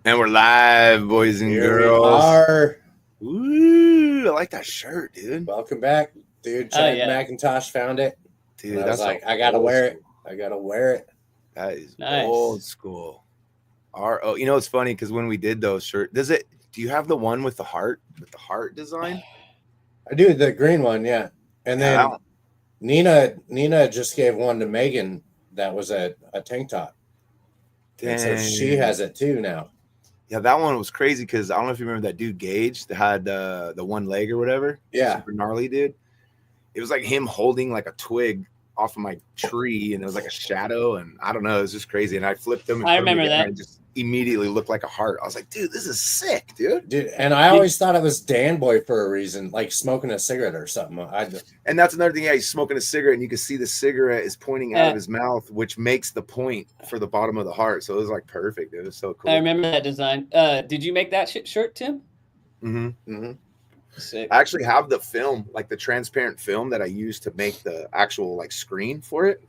And we're live, boys and Here girls. we are. Ooh, I like that shirt, dude. Welcome back, dude. Chad McIntosh found it. Dude, and I was that's like, I gotta wear it. I gotta wear it. That is nice. Old school. You know, it's funny because when we did those shirts, do you have the one with the heart design? I do the green one, yeah. And then Nina just gave one to Megan that was a tank top. And so she has it too now. Yeah, that one was crazy because I don't know if you remember that dude Gage that had the one leg or whatever. Yeah. Super gnarly dude. It was like him holding like a twig off of my tree, and it was like a shadow, and I don't know, it was just crazy. And I flipped them. I remember that. And just immediately looked like a heart. I was like, dude, this is sick, dude. And I always thought it was Dan Boy for a reason, like smoking a cigarette or something. And that's another thing. Yeah, he's smoking a cigarette, and you can see the cigarette is pointing out of his mouth, which makes the point for the bottom of the heart. So it was like perfect. It was so cool. I remember that design. Did you make that shirt, Tim? Mm-hmm. Mm-hmm. Sick. I actually have the film, like the transparent film that I used to make the actual like screen for it.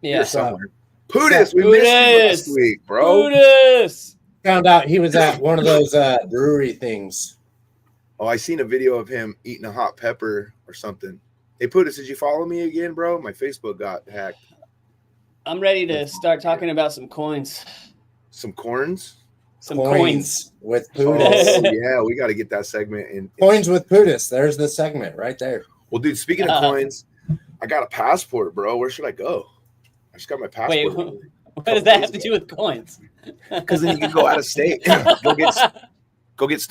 Yeah. Here somewhere. Pudis, we missed you last week, bro. Pudis. Found out he was at one of those brewery things. Oh, I seen a video of him eating a hot pepper or something. Hey, Pudis, did you follow me again, bro? My Facebook got hacked. I'm ready to start talking about some coins. Some corns? Some coins with Pudis. Oh, yeah, we got to get that segment in. Coins with Pudis. There's the segment right there. Well, dude, speaking of coins, I got a passport, bro. Where should I go? I just got my passport. Wait, what does that have to do with coins? Because then you can go out of state. go get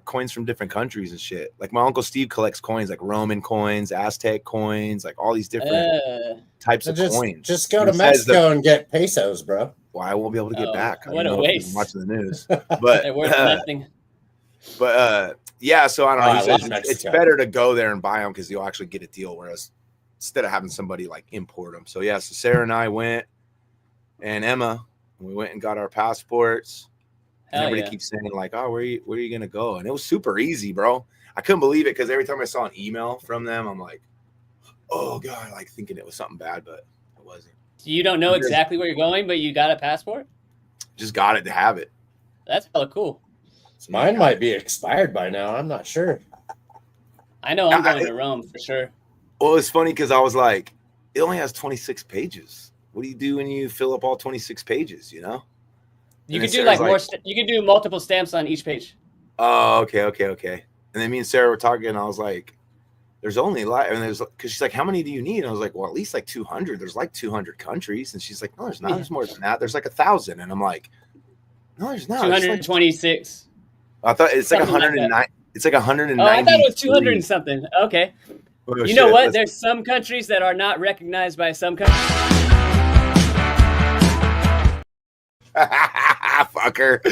coins from different countries and shit. Like my Uncle Steve collects coins, like Roman coins, Aztec coins, like all these different types of coins. Just go to Mexico and get pesos, bro. Well, I won't be able to get back. What a waste. Watching the news. But they're worth nothing. But yeah, so I don't know. He says it's better to go there and buy them because you'll actually get a deal. Whereas instead of having somebody like import them. So yeah, so Sarah and I went, and Emma, we went and got our passports. And everybody keeps saying like, "Oh, where are you gonna go?" And it was super easy, bro. I couldn't believe it because every time I saw an email from them, I'm like, "Oh god," like thinking it was something bad, but it wasn't. You don't know exactly where you're going, but you got a passport? Just got it to have it. That's hella cool. Mine might be expired by now. I'm not sure. I know I'm going to Rome for sure. Well, it's funny because I was like, it only has 26 pages. What do you do when you fill up all 26 pages, you know? You can do like more. You can do multiple stamps on each page. Oh, okay. And then me and Sarah were talking, and I was like, "There's only because she's like, how many do you need?" And I was like, "Well, at least like 200. There's like 200 countries." And she's like, "No, there's not. There's more than that. There's like 1,000." And I'm like, "No, there's not. 226. I thought it's like 109. It's like 190. Oh, I thought it was 200 and something. Okay. Oh, you know what? There's some countries that are not recognized by some countries. Fucker.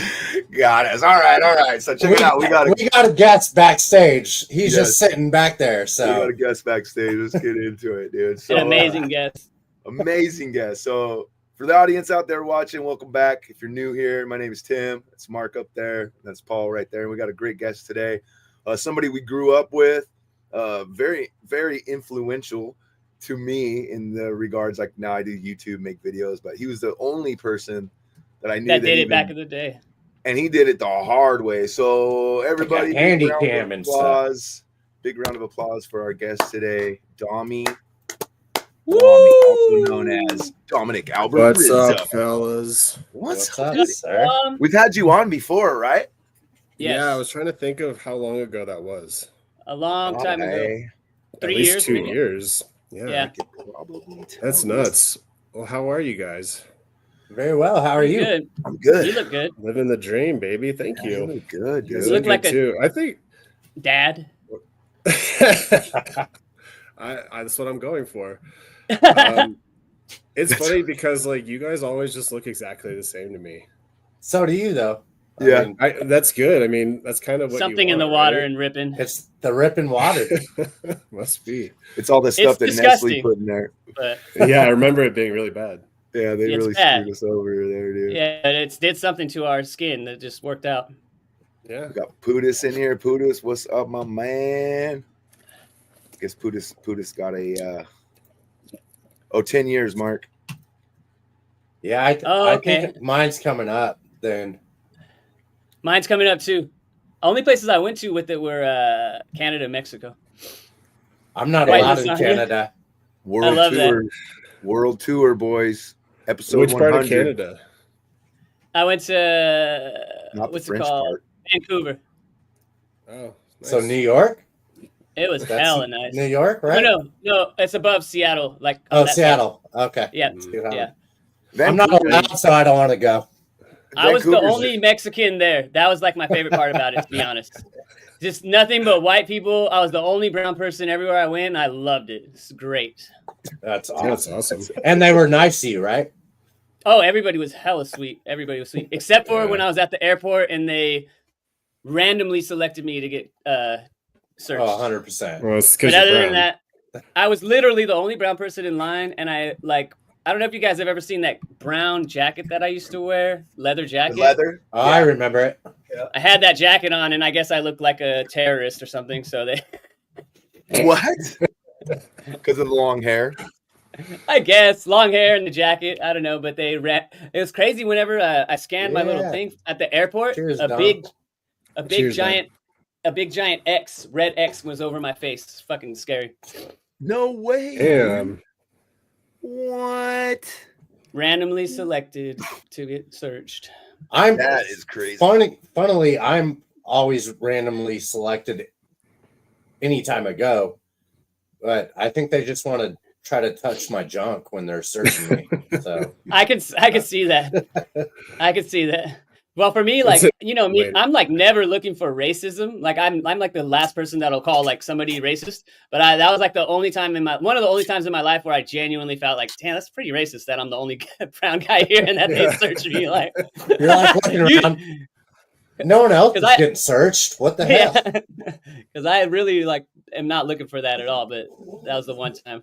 Got us. All right. So check it out. We got a guest backstage. He's just sitting back there. So we got a guest backstage. Let's get into it, dude. So, an amazing guest. Amazing guest. So for the audience out there watching, welcome back. If you're new here, my name is Tim. It's Mark up there. That's Paul right there. And we got a great guest today. Somebody we grew up with. Very, very influential to me in the regards. Like now I do YouTube, make videos, but he was the only person that I knew that did it back in the day, and he did it the hard way. So everybody, handy cam and stuff. Big round of applause for our guest today, Dommy, also known as Dominic Albert. What's Risso. up, fellas? What's up, up, sir? We've had you on before, right? Yes. Yeah, I was trying to think of how long ago that was. A long time ago. 3 At least years, 2 maybe? years. Yeah. That's nuts. Well, how are you guys? Very well. How are you? Good. I'm good. You look good. Living the dream, baby. Thank you. You look good, dude. You look like too. I think dad. that's what I'm going for. It's funny because like you guys always just look exactly the same to me. So do you, though. Yeah, I mean, that's good. I mean, that's kind of what something you in want, the water right? and Ripon. it's the Ripon water. Must be. It's all the stuff that disgusting. Nestle put in there. But Yeah, I remember it being really bad. Yeah, they really bad. screwed us over there, dude. yeah, it did something to our skin that just worked out. Yeah. We got Pudis in here. Pudis, what's up, my man? I guess Pudis got a 10 years, Mark. Yeah, I okay. think mine's coming up then. Mine's coming up too. Only places I went to with it were Canada and Mexico. I'm not allowed in Canada. World tour. That. World tour, boys. Episode Which 100. part of Canada? I went to not the French part. Vancouver. Oh, nice. So New York? It was hella nice. New York, right? No, it's above Seattle. Like Seattle. Side. Okay. Yeah, yeah. I'm not allowed, so I don't want to go. I was the only Mexican there. That was like my favorite part about it, to be honest. Just nothing but white people. I was the only brown person everywhere I went. I loved it. It's great. That's awesome. That's awesome. And they were nice to you, right? Oh, everybody was hella sweet. Everybody was sweet, except for when I was at the airport and they randomly selected me to get searched. Oh, 100%. Well, it's but other than that, I was literally the only brown person in line, and I don't know if you guys have ever seen that brown jacket that I used to wear, leather jacket. Leather? Oh, yeah. I remember it. Yeah. I had that jacket on, and I guess I looked like a terrorist or something. So they. What? Because of the long hair. I guess long hair and the jacket. I don't know, but they ran. It was crazy. Whenever I scanned my little thing at the airport, Cheers, a big giant X, red X, was over my face. It's fucking scary. No way. Damn. What? Randomly selected to get searched. That is crazy. Funnily, I'm always randomly selected anytime I go, but I think they just want to try to touch my junk when they're searching me. So I could see that. I could see that. Well, for me, like, you know, me, I'm like never looking for racism. Like I'm like the last person that'll call like somebody racist. But that was like one of the only times in my life where I genuinely felt like, damn, that's pretty racist that I'm the only brown guy here and that they search me. Like you're like looking around. No one else is getting searched. What the hell? Because I really like am not looking for that at all. But that was the one time.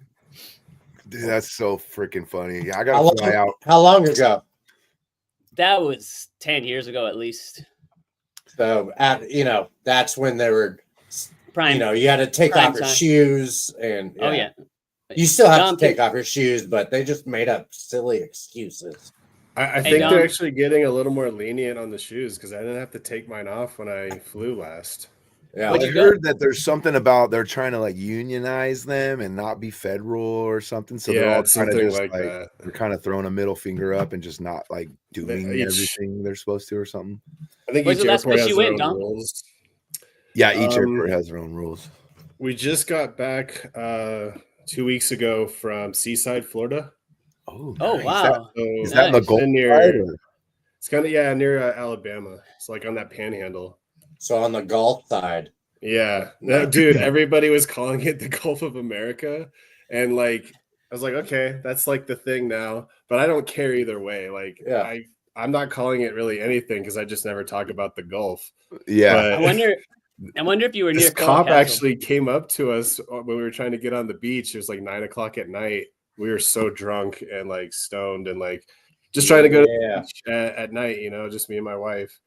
Dude, that's so freaking funny. Yeah, I gotta fly out. How long ago? That was 10 years ago, at least. So, that's when they were prime. You had to take off your shoes, and you still have to take off your shoes, but they just made up silly excuses. I think they're actually getting a little more lenient on the shoes because I didn't have to take mine off when I flew last. Yeah, I heard that there's something about they're trying to like unionize them and not be federal or something. So they're all kind of just like that. They're kind of throwing a middle finger up and just not like doing everything they're supposed to or something. I think each airport has their own rules. Yeah, each airport has their own rules. We just got back 2 weeks ago from Seaside, Florida. Oh, wow! Is that the Gulf near? It's kind of near Alabama. It's like on that panhandle. So on the Gulf side. Yeah. No, dude, everybody was calling it the Gulf of America. And like, I was like, okay, that's like the thing now. But I don't care either way. Like, I'm not calling it really anything because I just never talk about the Gulf. Yeah. But I wonder if you were near this cop actually came up to us when we were trying to get on the beach. It was like 9:00 at night. We were so drunk and like stoned and like just trying to go to the beach at night, just me and my wife.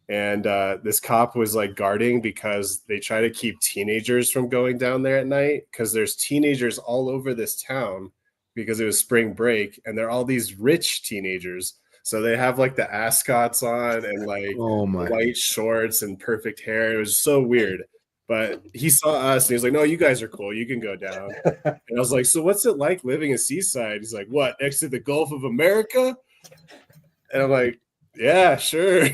And this cop was like guarding because they try to keep teenagers from going down there at night because there's teenagers all over this town because it was spring break and they're all these rich teenagers. So they have like the ascots on and like white shorts and perfect hair. It was so weird. But he saw us and he was like, no, you guys are cool. You can go down. And I was like, so what's it like living in Seaside? He's like, what, next to the Gulf of America? And I'm like, yeah, sure.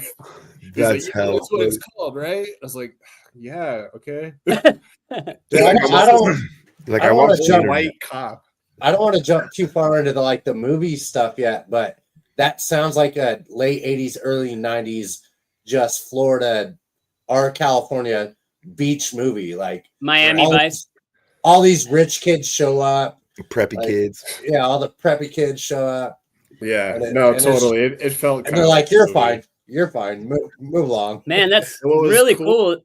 That's like, that's what it's called, right? I was like, yeah, okay. I don't want to jump white cop. I don't want to jump too far into the movie stuff yet, but that sounds like a late 80s, early 90s, just Florida or California beach movie. Like Miami Vice. All these rich kids show up. Preppy kids. Yeah, all the preppy kids show up. Yeah, totally. It felt and they're like, you're fine. You're fine. Move along. Man, that's really cool.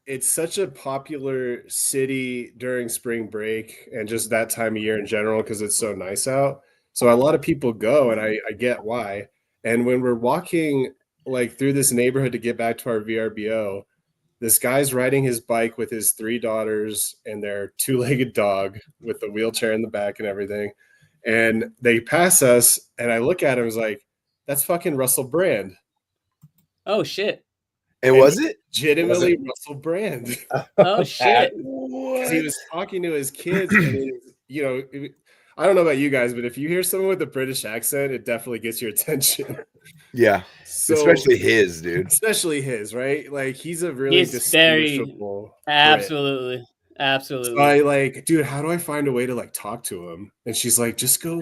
It's such a popular city during spring break and just that time of year in general because it's so nice out. So a lot of people go, and I get why. And when we're walking like through this neighborhood to get back to our VRBO, this guy's riding his bike with his 3 daughters and their 2-legged dog with the wheelchair in the back and everything. And they pass us, and I look at him and was like, that's fucking Russell Brand. Oh, shit. And was it legitimately Russell Brand? Oh shit! He was talking to his kids, and I don't know about you guys, but if you hear someone with a British accent, it definitely gets your attention. Yeah, so, especially his, dude. Especially his, right? Like he's a really distinguishable. Absolutely. Absolutely. So I like, dude, how do I find a way to like talk to him? And she's like, just go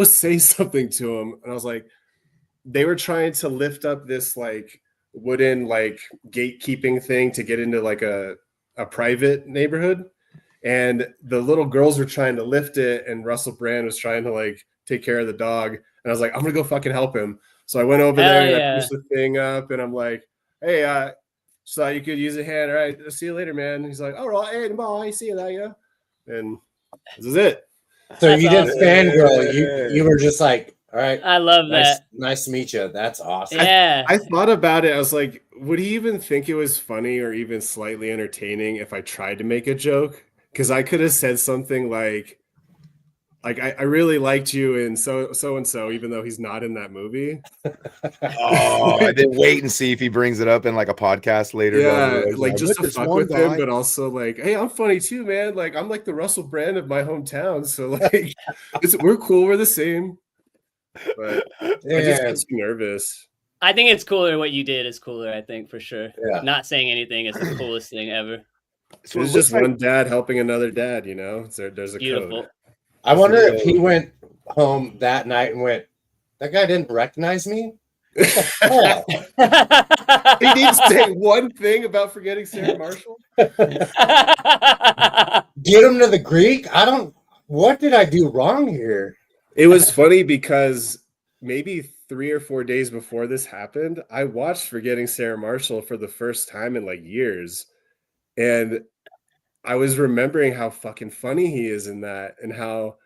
say something to him. And I was like, they were trying to lift up this like wooden like gatekeeping thing to get into like a private neighborhood. And the little girls were trying to lift it, and Russell Brand was trying to like take care of the dog. And I was like, I'm gonna go fucking help him. So I went over there and I pushed the thing up, and I'm like, hey, just thought you could use a hand. All right, see you later, man. And he's like, all right, hey, bye, see you later. And this is it. So that's you didn't fangirl. You were just like, all right. I love that. Nice to meet you. That's awesome. Yeah. I thought about it. I was like, would he even think it was funny or even slightly entertaining if I tried to make a joke? Because I could have said something like I really liked you in so and so, even though he's not in that movie. I didn't wait and see if he brings it up in like a podcast later. Yeah, like just to fuck with him, but also like, hey, I'm funny too, man. Like I'm like the Russell Brand of my hometown, so like we're cool, we're the same. But I just get too nervous. I think it's cooler. What you did is cooler. I think for sure. Yeah. Not saying anything is the coolest thing ever. So it's just one dad helping another dad, you know. There's a code. I wonder if he went home that night and went, that guy didn't recognize me. He needs to say one thing about forgetting Sarah Marshall. Get him to the Greek. What did I do wrong here? It was funny because maybe 3 or 4 days before this happened, I watched Forgetting Sarah Marshall for the first time in like years. And I was remembering how fucking funny he is in that, and how,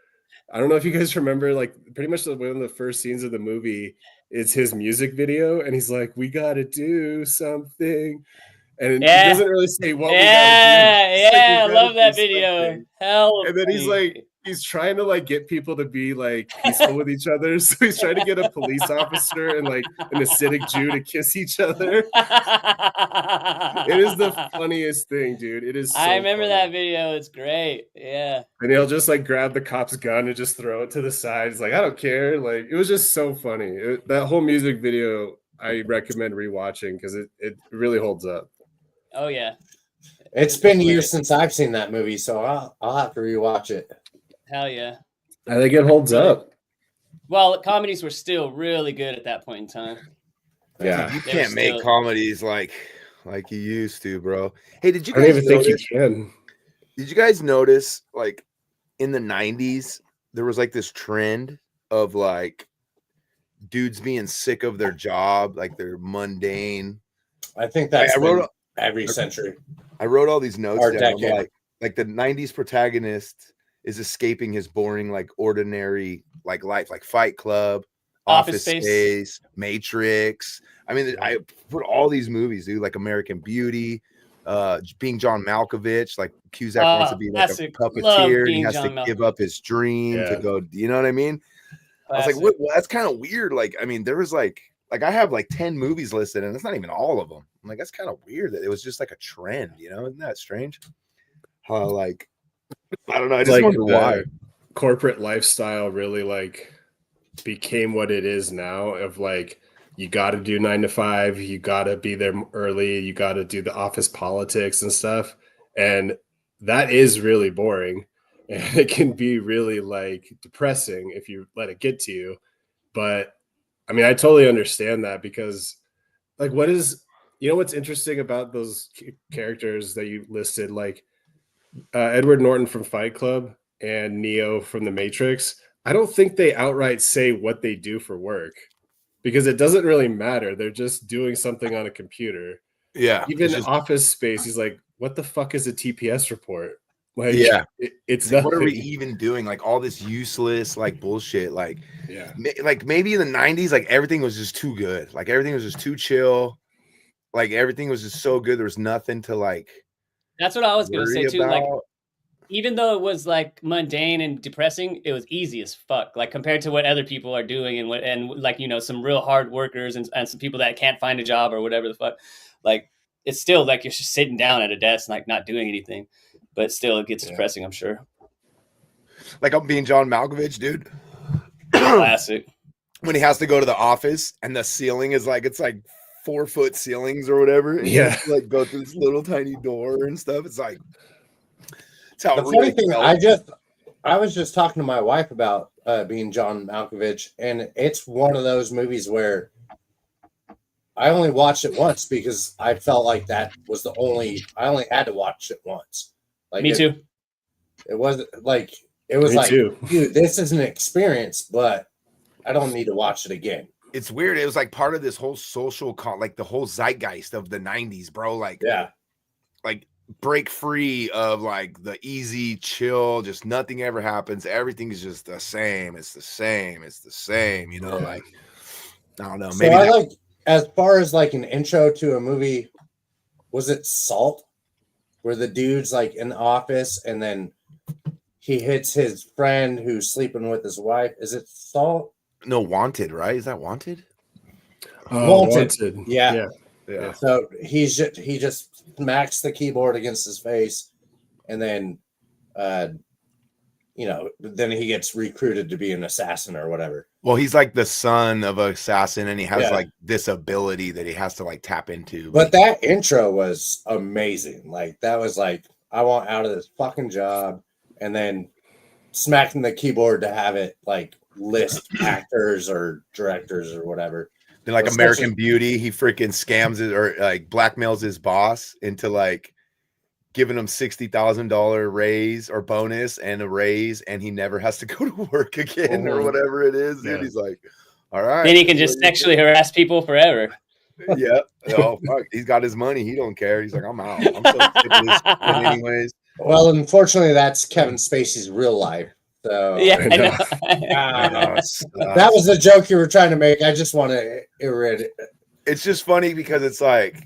I don't know if you guys remember, like pretty much one of the first scenes of the movie is his music video, and he's like, we gotta do something. And he doesn't really say what we gotta do. Yeah, I love that video. Hell. And then he's trying to like get people to be like peaceful with each other. So he's trying to get a police officer and like an Hasidic Jew to kiss each other. It is the funniest thing, dude. It is. So I remember funny. that video. It's great. Yeah. And he'll just like grab the cop's gun and just throw it to the side. He's like, I don't care. Like, it was just so funny. That whole music video, I recommend rewatching because it really holds up. Oh yeah. It's been years since I've seen that movie, so I'll have to rewatch it. Hell yeah. I think it holds up. Well, comedies were still really good at that point in time. Yeah, you can't make comedies like you used to, bro. Hey, did you guys I don't even think you can. Did you guys notice, like, in the 90s, there was like this trend of like dudes being sick of their job, like they're mundane. I think that's every century. I wrote all these notes down. Like the 90s protagonist is escaping his boring, like ordinary, like life, like Fight Club, Office Space, Matrix. I mean, I put all these movies, dude, like American Beauty, being John Malkovich, like Cusack wants to be like a puppeteer. He has to give up his dream to go, you know what I mean? Classic. I was like, well, that's kind of weird. Like, I mean, there was like I have like 10 movies listed, and it's not even all of them. I'm like, that's kind of weird that it was just like a trend, you know? Isn't that strange? How like, I don't know. I just wonder why corporate lifestyle really like became what it is now, of like, you got to do 9 to 5, you got to be there early, you got to do the office politics and stuff. And that is really boring. And it can be really like depressing if you let it get to you. But I mean, I totally understand that, because like, what's interesting about those characters that you listed, like Edward Norton from Fight Club and Neo from The Matrix, I don't think they outright say what they do for work, because it doesn't really matter. They're just doing something on a computer. Yeah. Even Office Space, he's like, what the fuck is a TPS report? Like, it's like, what are we even doing? Like all this useless like bullshit. Like, like maybe in the 90s, like everything was just too good. Like everything was just too chill. Like everything was just so good. There was nothing to like. That's what I was gonna say too. Like even though it was like mundane and depressing, it was easy as fuck. Like compared to what other people are doing and like, you know, some real hard workers and some people that can't find a job or whatever the fuck. Like it's still like you're just sitting down at a desk, like not doing anything, but still it gets depressing, I'm sure. Like I'm being John Malkovich, dude. Classic. When he has to go to the office and the ceiling is like, it's like 4-foot ceilings or whatever. And yeah. to, like go through this little tiny door and stuff. It's like, it's how the funny thing, I was just talking to my wife about being John Malkovich, and it's one of those movies where I only watched it once because I felt like that was I only had to watch it once. Like me too. It wasn't like, it was me like, too. Dude, this is an experience, but I don't need to watch it again. It's weird. It was like part of this whole social like the whole zeitgeist of the 90s, bro. Like, like break free of like the easy chill, just nothing ever happens. Everything is just the same. It's the same. It's the same, you know, like, I don't know. Maybe so I like, as far as like an intro to a movie, was it Salt? Where the dude's like in the office and then he hits his friend who's sleeping with his wife. Is it Salt? No, Wanted, right? Is that Wanted? Wanted. Yeah. So he just smacks the keyboard against his face, and then, you know, then he gets recruited to be an assassin or whatever. Well, he's like the son of an assassin, and he has like this ability that he has to like tap into. But that intro was amazing. Like that was like, I want out of this fucking job, and then smacking the keyboard to have it like list actors or directors or whatever. Then like American Beauty, he freaking scams it or like blackmails his boss into like giving him $60,000 raise or bonus and a raise, and he never has to go to work again or whatever it is. Dude, he's like, all right. Then he can just sexually harass people forever. Yeah. Oh, fuck. He's got his money. He don't care. He's like, I'm out. I'm so sick of this anyways. Well, unfortunately, that's Kevin Spacey's real life. So yeah, I know. That was the joke you were trying to make. I just want to erase it. It's just funny because it's like,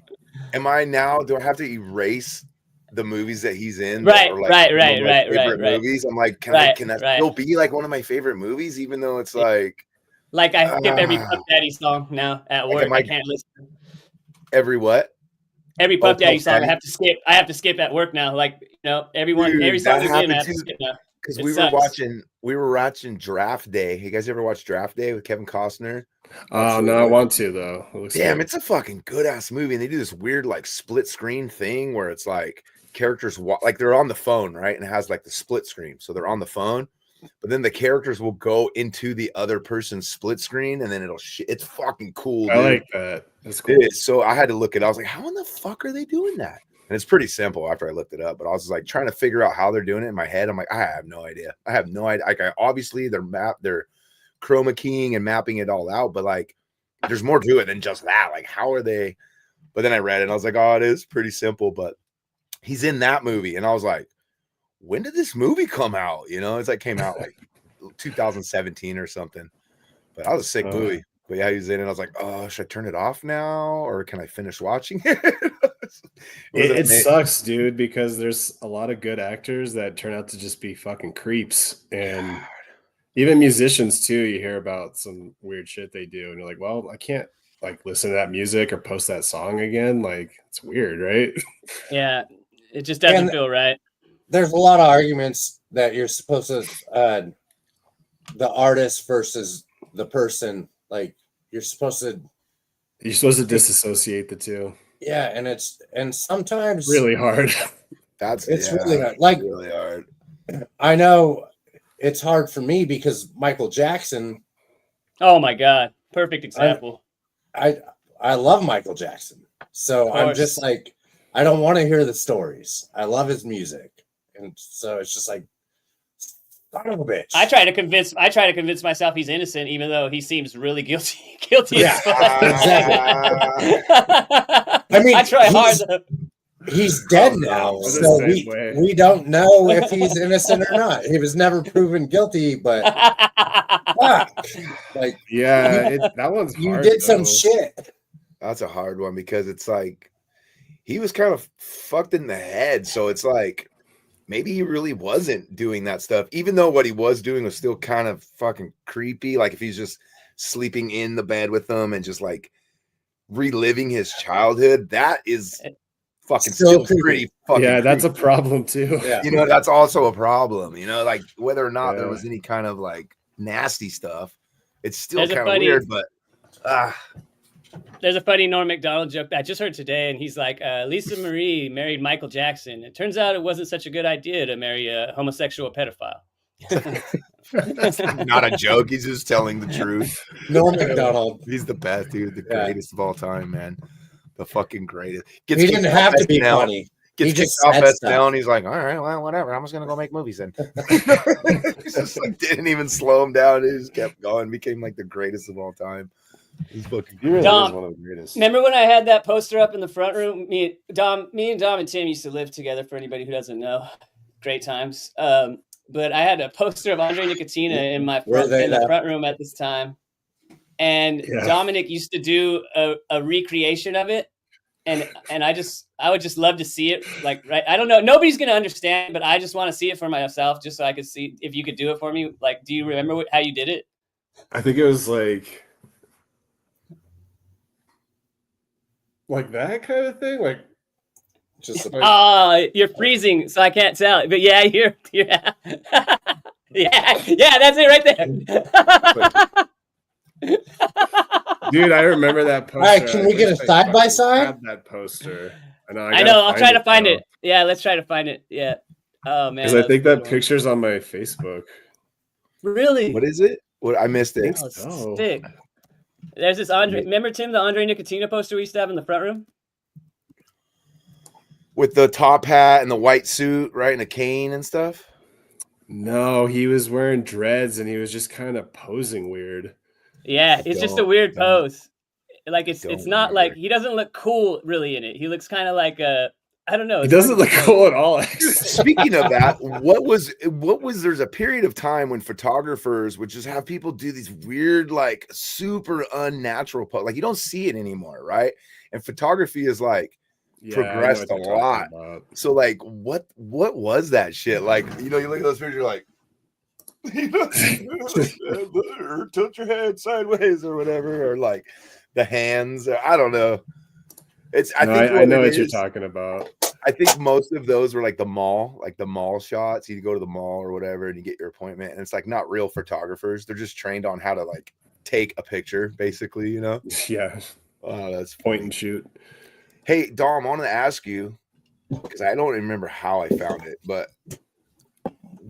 do I have to erase the movies that he's in? Right. Movies. I'm like, can that still be like one of my favorite movies, even though it's like I skip every Puff Daddy song now at work. I can't listen. Every what? Every Puff Daddy song I have to skip. I have to skip at work now. Like, you know, every song I have to skip now. Because we were watching Draft Day. You guys ever watch Draft Day with Kevin Costner? Oh no, I want to though. Damn, it's a fucking good ass movie. And they do this weird like split screen thing where it's like characters like they're on the phone, right? And it has like the split screen, so they're on the phone, but then the characters will go into the other person's split screen, and then it's fucking cool. I like that. That's cool. So I had to look it. I was like, how in the fuck are they doing that? And it's pretty simple after I looked it up, but I was just like trying to figure out how they're doing it in my head. I'm like, I have no idea. Like, obviously they're chroma keying and mapping it all out, but like, there's more to it than just that. Like, how are they? But then I read it and I was like, oh, it is pretty simple. But he's in that movie, and I was like, when did this movie come out? You know, it's like came out like 2017 or something. But I was a sick movie. But yeah, he's in it. I was like, oh, should I turn it off now, or can I finish watching it? It sucks, dude, because there's a lot of good actors that turn out to just be fucking creeps. And even musicians too, you hear about some weird shit they do, and you're like, well, I can't like listen to that music or post that song again. Like, it's weird, right? Yeah, it just doesn't feel right. There's a lot of arguments that you're supposed to the artist versus the person. Like, you're supposed to disassociate the two. Yeah, and sometimes really hard. It's really hard. Like, really hard. I know it's hard for me because Michael Jackson. Oh my God, perfect example. I love Michael Jackson, so I'm just like, I don't want to hear the stories. I love his music, and so it's just like, son of a bitch. I try to convince myself he's innocent, even though he seems really guilty. Yeah, exactly. I mean, I try hard. He's dead now, so we don't know if he's innocent or not. He was never proven guilty, but like, that one's hard. You did some shit. That's a hard one because it's like he was kind of fucked in the head, so it's like maybe he really wasn't doing that stuff, even though what he was doing was still kind of fucking creepy. Like if he's just sleeping in the bed with them and just like reliving his childhood, that is fucking still pretty fucking creepy. That's a problem too. Yeah. You know, that's also a problem, you know, like whether or not there was any kind of like nasty stuff, it's still kind of weird, but there's a funny Norm Macdonald joke that I just heard today, and he's like, Lisa Marie married Michael Jackson. It turns out it wasn't such a good idea to marry a homosexual pedophile. That's not a joke. He's just telling the truth. Norm Macdonald. He's the best, dude. The greatest of all time, man. The fucking greatest. He didn't have to be funny. Gets kicked off SNL, and he's like, all right, well, whatever. I'm just going to go make movies then. He just like, didn't even slow him down. He just kept going. Became like the greatest of all time. He's fucking really Dom, is one of the greatest. Remember when I had that poster up in the front room? Me and Dom and Tim used to live together, for anybody who doesn't know. Great times. But I had a poster of Andre Nicotina in the front room at this time. And Dominic used to do a recreation of it. And I would just love to see it. Like, right. I don't know. Nobody's going to understand, but I just want to see it for myself, just so I could see if you could do it for me. Like, do you remember how you did it? I think it was like that kind of thing. Like, just you're freezing, so I can't tell. But yeah, yeah, that's it right there. Dude, I remember that poster. All right, can we get a side by side? That poster. I know. I'll try to find it. Yeah, let's try to find it. Yeah. Oh man. Because I think that picture's on my Facebook. Really? What is it? What I missed it. Oh, sick. There's this Andre. Remember Tim, the Andre Nicotina poster we used to have in the front room? With the top hat and the white suit, right? And a cane and stuff? No, he was wearing dreads and he was just kind of posing weird. Yeah, it's just a weird pose. Like it's not like he doesn't look cool really in it. He looks kind of like I don't know. He doesn't look cool at all. Speaking of that, what was there's a period of time when photographers would just have people do these weird, like super unnatural pose. Like you don't see it anymore, right? And photography is like progressed a lot. So like what was that shit? Like, you know, you look at those pictures, you're like, or tilt your head sideways or whatever, or like the hands, I don't know. I know what you're talking about. I think most of those were like the mall shots. You go to the mall or whatever and you get your appointment, and it's like not real photographers. They're just trained on how to like take a picture, basically, you know? Yeah. Oh, that's point and shoot. Hey, Dom, I wanted to ask you, because I don't remember how I found it, but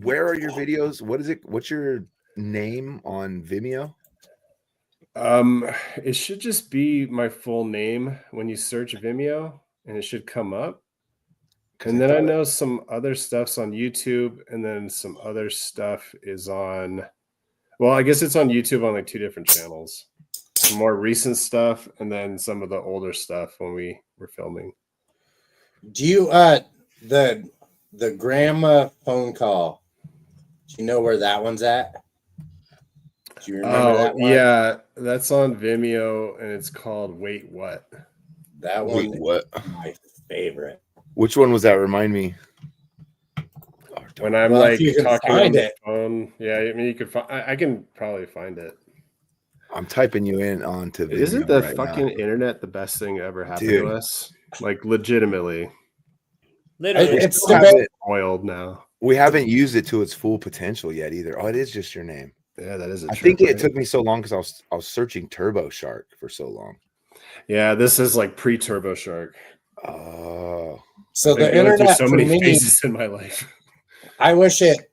where are your videos? What is it? What's your name on Vimeo? It should just be my full name when you search Vimeo, and it should come up. And then I know some other stuff's on YouTube, and then some other stuff is on, well, I guess it's on YouTube on like 2 different channels. Some more recent stuff, and then some of the older stuff when we were filming. Do you the grandma phone call? Do you know where that one's at? Do you remember that one? Yeah, that's on Vimeo, and it's called Wait What? That one is my favorite. Which one was that? Remind me. When I'm like talking on the phone. Yeah, I mean, you could find. I can probably find it. I'm typing you in onto Vimeo. Isn't the fucking internet the best thing that ever happened to us? Like legitimately. Literally, it's spoiled now. We haven't used it to its full potential yet either. Oh, it is just your name. Yeah, that is. I think it took me so long because I was searching Turbo Shark for so long. Yeah, this is like pre-Turbo Shark. Oh, so the internet so many phases in my life. I wish it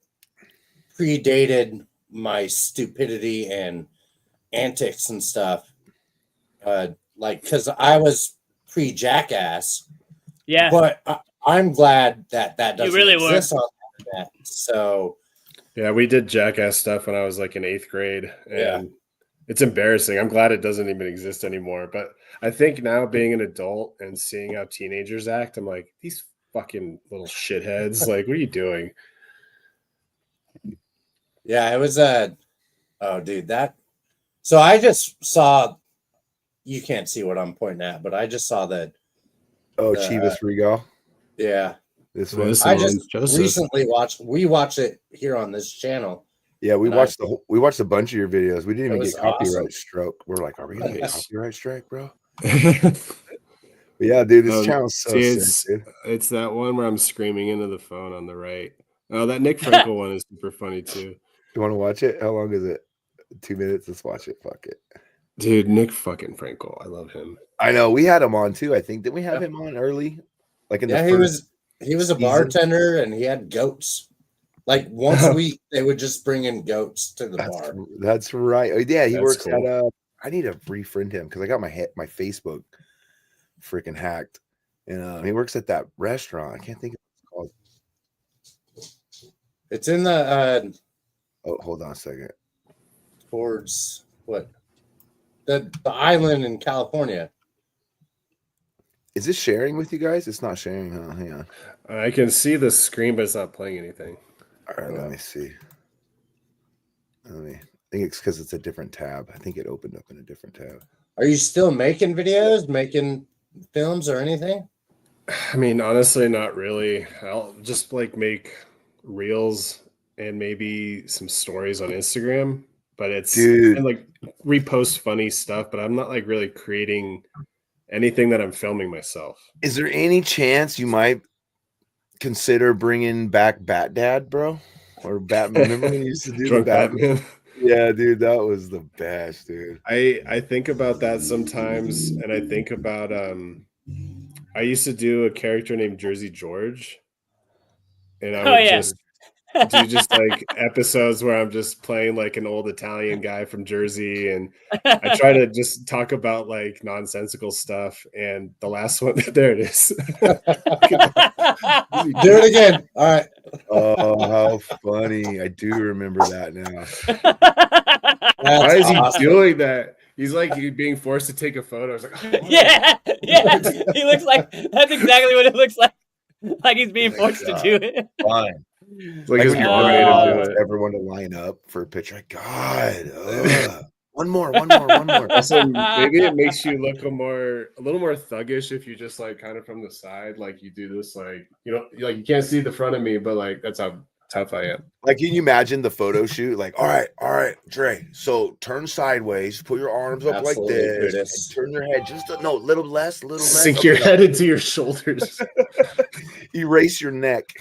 predated my stupidity and antics and stuff. Like because I was pre-Jackass. Yeah, but I'm glad that doesn't really exist on the internet. So. Yeah, we did Jackass stuff when I was like in 8th grade, and it's embarrassing. I'm glad it doesn't even exist anymore. But I think now being an adult and seeing how teenagers act, I'm like, these fucking little shitheads. Like, what are you doing? Yeah, it was oh, dude, that. So I just saw. You can't see what I'm pointing at, but I just saw that. Oh, Chivas Regal. Yeah, This one. I just recently watched. We watch it here on this channel. Yeah, we watched a bunch of your videos. We didn't even get copyright struck. We're like, are we gonna get copyright strike, bro? But yeah, dude, this channel's so sick, dude. It's that one where I'm screaming into the phone on the right. Oh, that Nick Frankel one is super funny too. You want to watch it? How long is it? 2 minutes. Let's watch it. Fuck it, dude. Nick fucking Frankel, I love him. I know. We had him on too. I think, did we have him on early? Like in the first he was a bartender and he had goats. Like once a week, they would just bring in goats to the bar. That's right. Oh, yeah, he works at I need to refriend him because I got my Facebook freaking hacked, and he works at that restaurant. I can't think of what it's called. It's in the oh, hold on a second. Towards what? The island in California. Is this sharing with you guys? It's not sharing, huh? Hang on. I can see the screen, but it's not playing anything. All right, let me see. I think it's because it's a different tab. I think it opened up in a different tab. Are you still making videos, making films or anything? I mean, honestly, not really. I'll just like make reels and maybe some stories on Instagram, but it's and, like repost funny stuff, but I'm not like really creating anything that I'm filming myself. Is there any chance you might consider bringing back Bat Dad, bro? Or Batman? Remember when you used to do the Batman? Yeah, dude, that was the best, dude. I think about that sometimes, and I think about I used to do a character named Jersey George, and I would just do just like episodes where I'm just playing like an old Italian guy from Jersey, and I try to just talk about like nonsensical stuff. And the last one, there it is. Do it again. All right. Oh, how funny. I do remember that now. Why is he doing that? He's like being forced to take a photo. I was like, oh, yeah. He looks like that's exactly what it looks like. Like he's being forced to do it. Fine. It's like his mom made him do it. Everyone to line up for a picture. God. One more. So maybe it makes you look a little more thuggish if you just like kind of from the side, like you do this, like like you can't see the front of me, but like that's how tough I am. Like, can you imagine the photo shoot? Like, all right, Dre. So turn sideways, put your arms up like this, and turn your head just a little less. Sink your head into your shoulders. Erase your neck,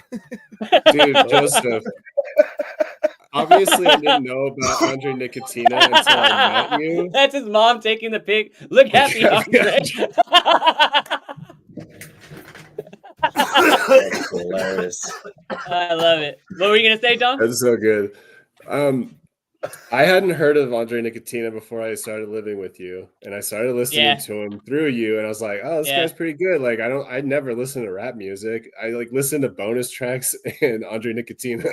dude. Joseph. Obviously, I didn't know about Andre Nicotina until I met you. That's his mom taking the pic. Look happy, Andre. That's hilarious. I love it. What were you gonna say, Don? That's so good. I hadn't heard of Andre Nicotina before I started living with you, and I started listening to him through you, and I was like, "Oh, this guy's pretty good." Like, I never listened to rap music. I like listened to bonus tracks and Andre Nicotina.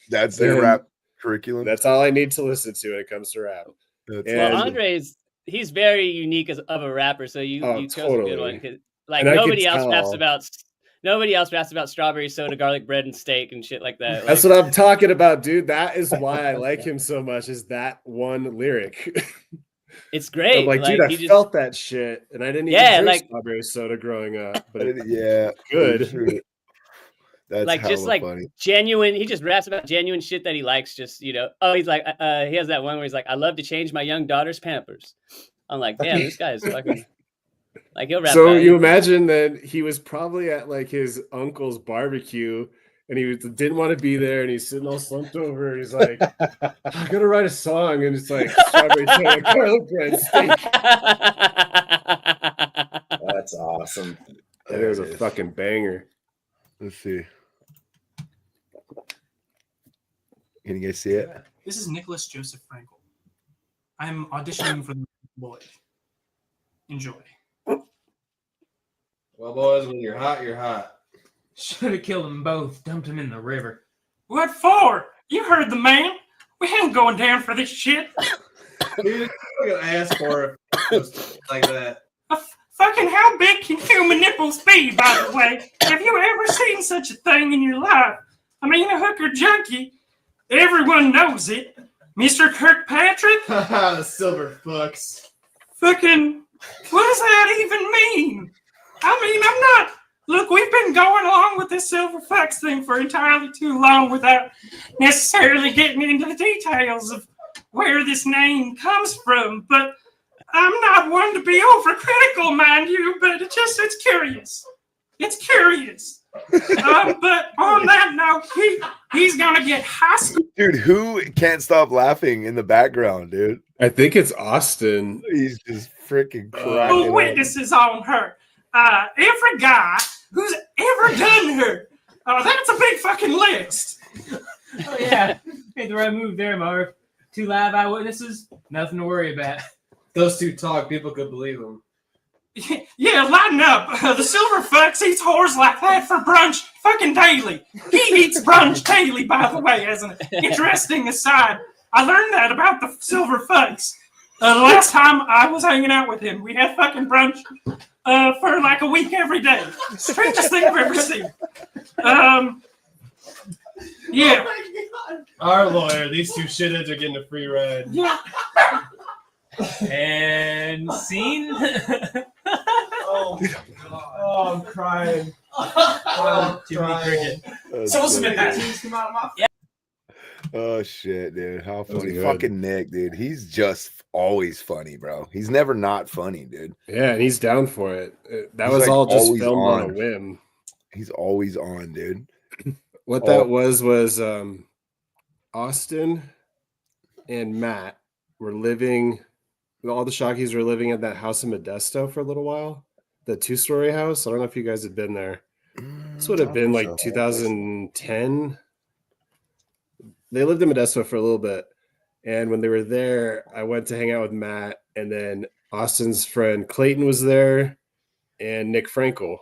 That's their rap curriculum. That's all I need to listen to when it comes to rap. Well, Andre's he's very unique of a rapper, so you chose a good one because like nobody else raps about strawberry soda, garlic bread, and steak and shit like that. That's what I'm talking about, dude. That is why I like him so much. Is that one lyric? It's great. I'm like, dude, I felt that shit, and I didn't even drink strawberry soda growing up. But good. That's like just like funny. Genuine. He just raps about genuine shit that he likes. Just Oh, he's like, he has that one where he's like, I love to change my young daughter's Pampers. I'm like, damn, this guy is fucking. Like he'll rap. So you imagine that he was probably at like his uncle's barbecue, and he didn't want to be there, and he's sitting all slumped over, and he's like, "I'm gonna write a song," and it's like strawberry soda, garlic bread, steak. That's awesome. That was a fucking banger. Let's see. Can you guys see it? This is Nicholas Joseph Frankel. I'm auditioning for the boy. Enjoy. Well, boys, when you're hot, you're hot. Should have killed them both, dumped them in the river. What for? You heard the man. We ain't going down for this shit. Dude, I'm gonna ask for it like that. Fucking how big can human nipples be, by the way? Have you ever seen such a thing in your life? I mean, a hooker junkie. Everyone knows it. Mr. Kirkpatrick? Haha, the silver fucks. Fucking, what does that even mean? I mean, I'm not. Look, we've been going along with this silver fox thing for entirely too long without necessarily getting into the details of where this name comes from. But I'm not one to be overcritical, mind you, but it's curious. It's curious. But on that note, he's gonna get hostile. Dude, who can't stop laughing in the background, dude? I think it's Austin. He's just freaking cracking Who witnesses on her? Every guy who's ever done her. That's a big fucking list. Oh yeah, made the right move there, Marv. 2 live eyewitnesses, nothing to worry about. Those two talk, people could believe them. Yeah, lighten up. The silver fox eats whores like that for brunch fucking daily. He eats brunch daily, by the way, as an interesting aside. I learned that about the silver fox. The last time I was hanging out with him, we had fucking brunch for like a week every day. Strangest thing I've ever seen. Yeah. Our lawyer, these two shitheads are getting a free ride. Yeah. And scene. Oh, I'm crying. Jimmy Cricket. So submit that. Oh shit, dude. How funny. good. Fucking Nick, dude. He's just always funny, bro. He's never not funny, dude. Yeah, and he's down for it. That He's, was like, all just always filmed on a on. whim. He's always on, dude. What that was Austin and Matt were living, all the Shockies were living at that house in Modesto for a little while. The 2-story house. I don't know if you guys had been there. This would have been like 2010. They lived in Modesto for a little bit. And when they were there, I went to hang out with Matt, and then Austin's friend Clayton was there and Nick Frankel.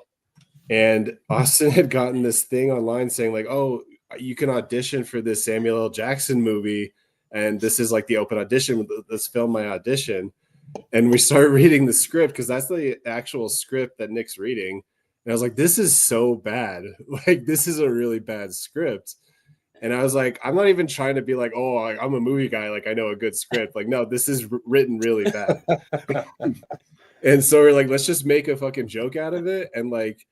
And Austin had gotten this thing online saying like, oh, you can audition for this Samuel L. Jackson movie. And this is like the open audition. Let's film my audition. And we start reading the script because that's the actual script that Nick's reading. And I was like, this is so bad. Like, this is a really bad script. And I was like, I'm not even trying to be like, oh, I'm a movie guy. Like, I know a good script. Like, no, this is written really bad. And so we're like, let's just make a fucking joke out of it. And like,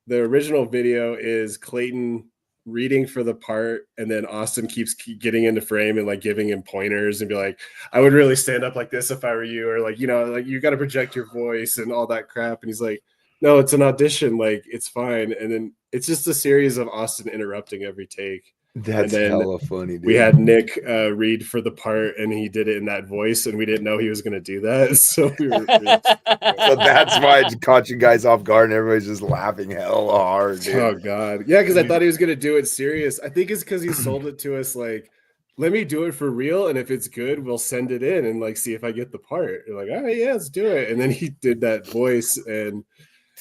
the original video is Clayton reading for the part, and then Austin keeps getting into frame and like giving him pointers and be like, I would really stand up like this if I were you, or like, you know, like you got to project your voice and all that crap. And he's like, no, it's an audition, like it's fine. And then it's just a series of Austin interrupting every take. That's hella funny, dude. We had Nick read for the part, and he did it in that voice, and we didn't know he was going to do that. So we were so that's why it caught you guys off guard, and everybody's just laughing hella hard, dude. Oh god, yeah, because I thought he was going to do it serious. I think it's because he sold it to us like, let me do it for real, and if it's good, we'll send it in and like see if I get the part. You're like, all right, yeah, let's do it. And then he did that voice, and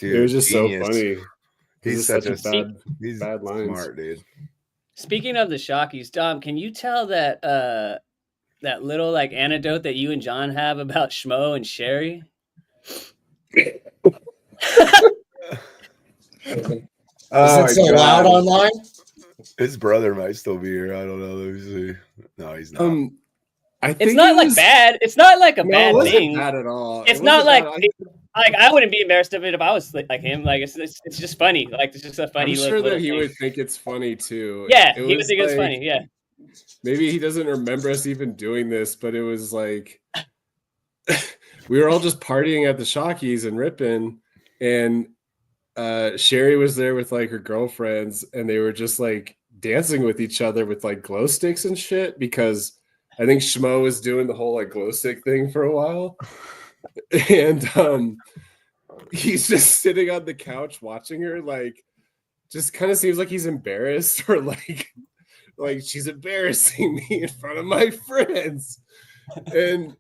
dude, it was just genius. So funny. He's such a bad lines. Smart dude. Speaking of the Shockies, Dom, can you tell that that little like anecdote that you and John have about Schmo and Sherry? Is it so loud online? His brother might still be here. I don't know. Let me see. No, he's not. I think it's not like bad. It's not like a bad thing. Bad at all. It's not like I wouldn't be embarrassed of it if I was like him. Like it's just funny. Like it's just a funny. I'm sure that he would think it's funny too. Yeah, he would think it's funny. Yeah. Maybe he doesn't remember us even doing this, but it was like we were all just partying at the Shockies in Ripon, and Sherry was there with like her girlfriends, and they were just like dancing with each other with like glow sticks and shit, because I think Schmo was doing the whole like glow stick thing for a while. And he's just sitting on the couch watching her, like just kind of seems like he's embarrassed, or like she's embarrassing me in front of my friends. And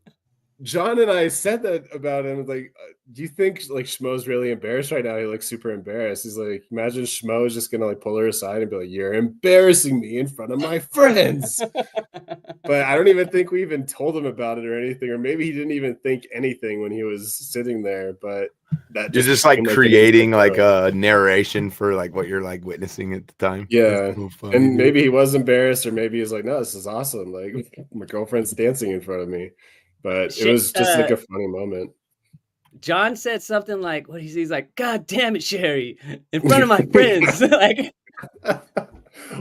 John and I said that about him, like, do you think like Schmo's really embarrassed right now? He looks super embarrassed. He's like, imagine Schmo is just gonna like pull her aside and be like, you're embarrassing me in front of my friends. But I don't even think we even told him about it or anything, or maybe he didn't even think anything when he was sitting there. But that you're just like creating like a narration for like what you're like witnessing at the time. Yeah. So funny, and maybe he was embarrassed, or maybe he's like, no, this is awesome. Like my girlfriend's dancing in front of me. But it was just like a funny moment. John said something like, "What he's like, God damn it, Sherry, in front of my friends." Like,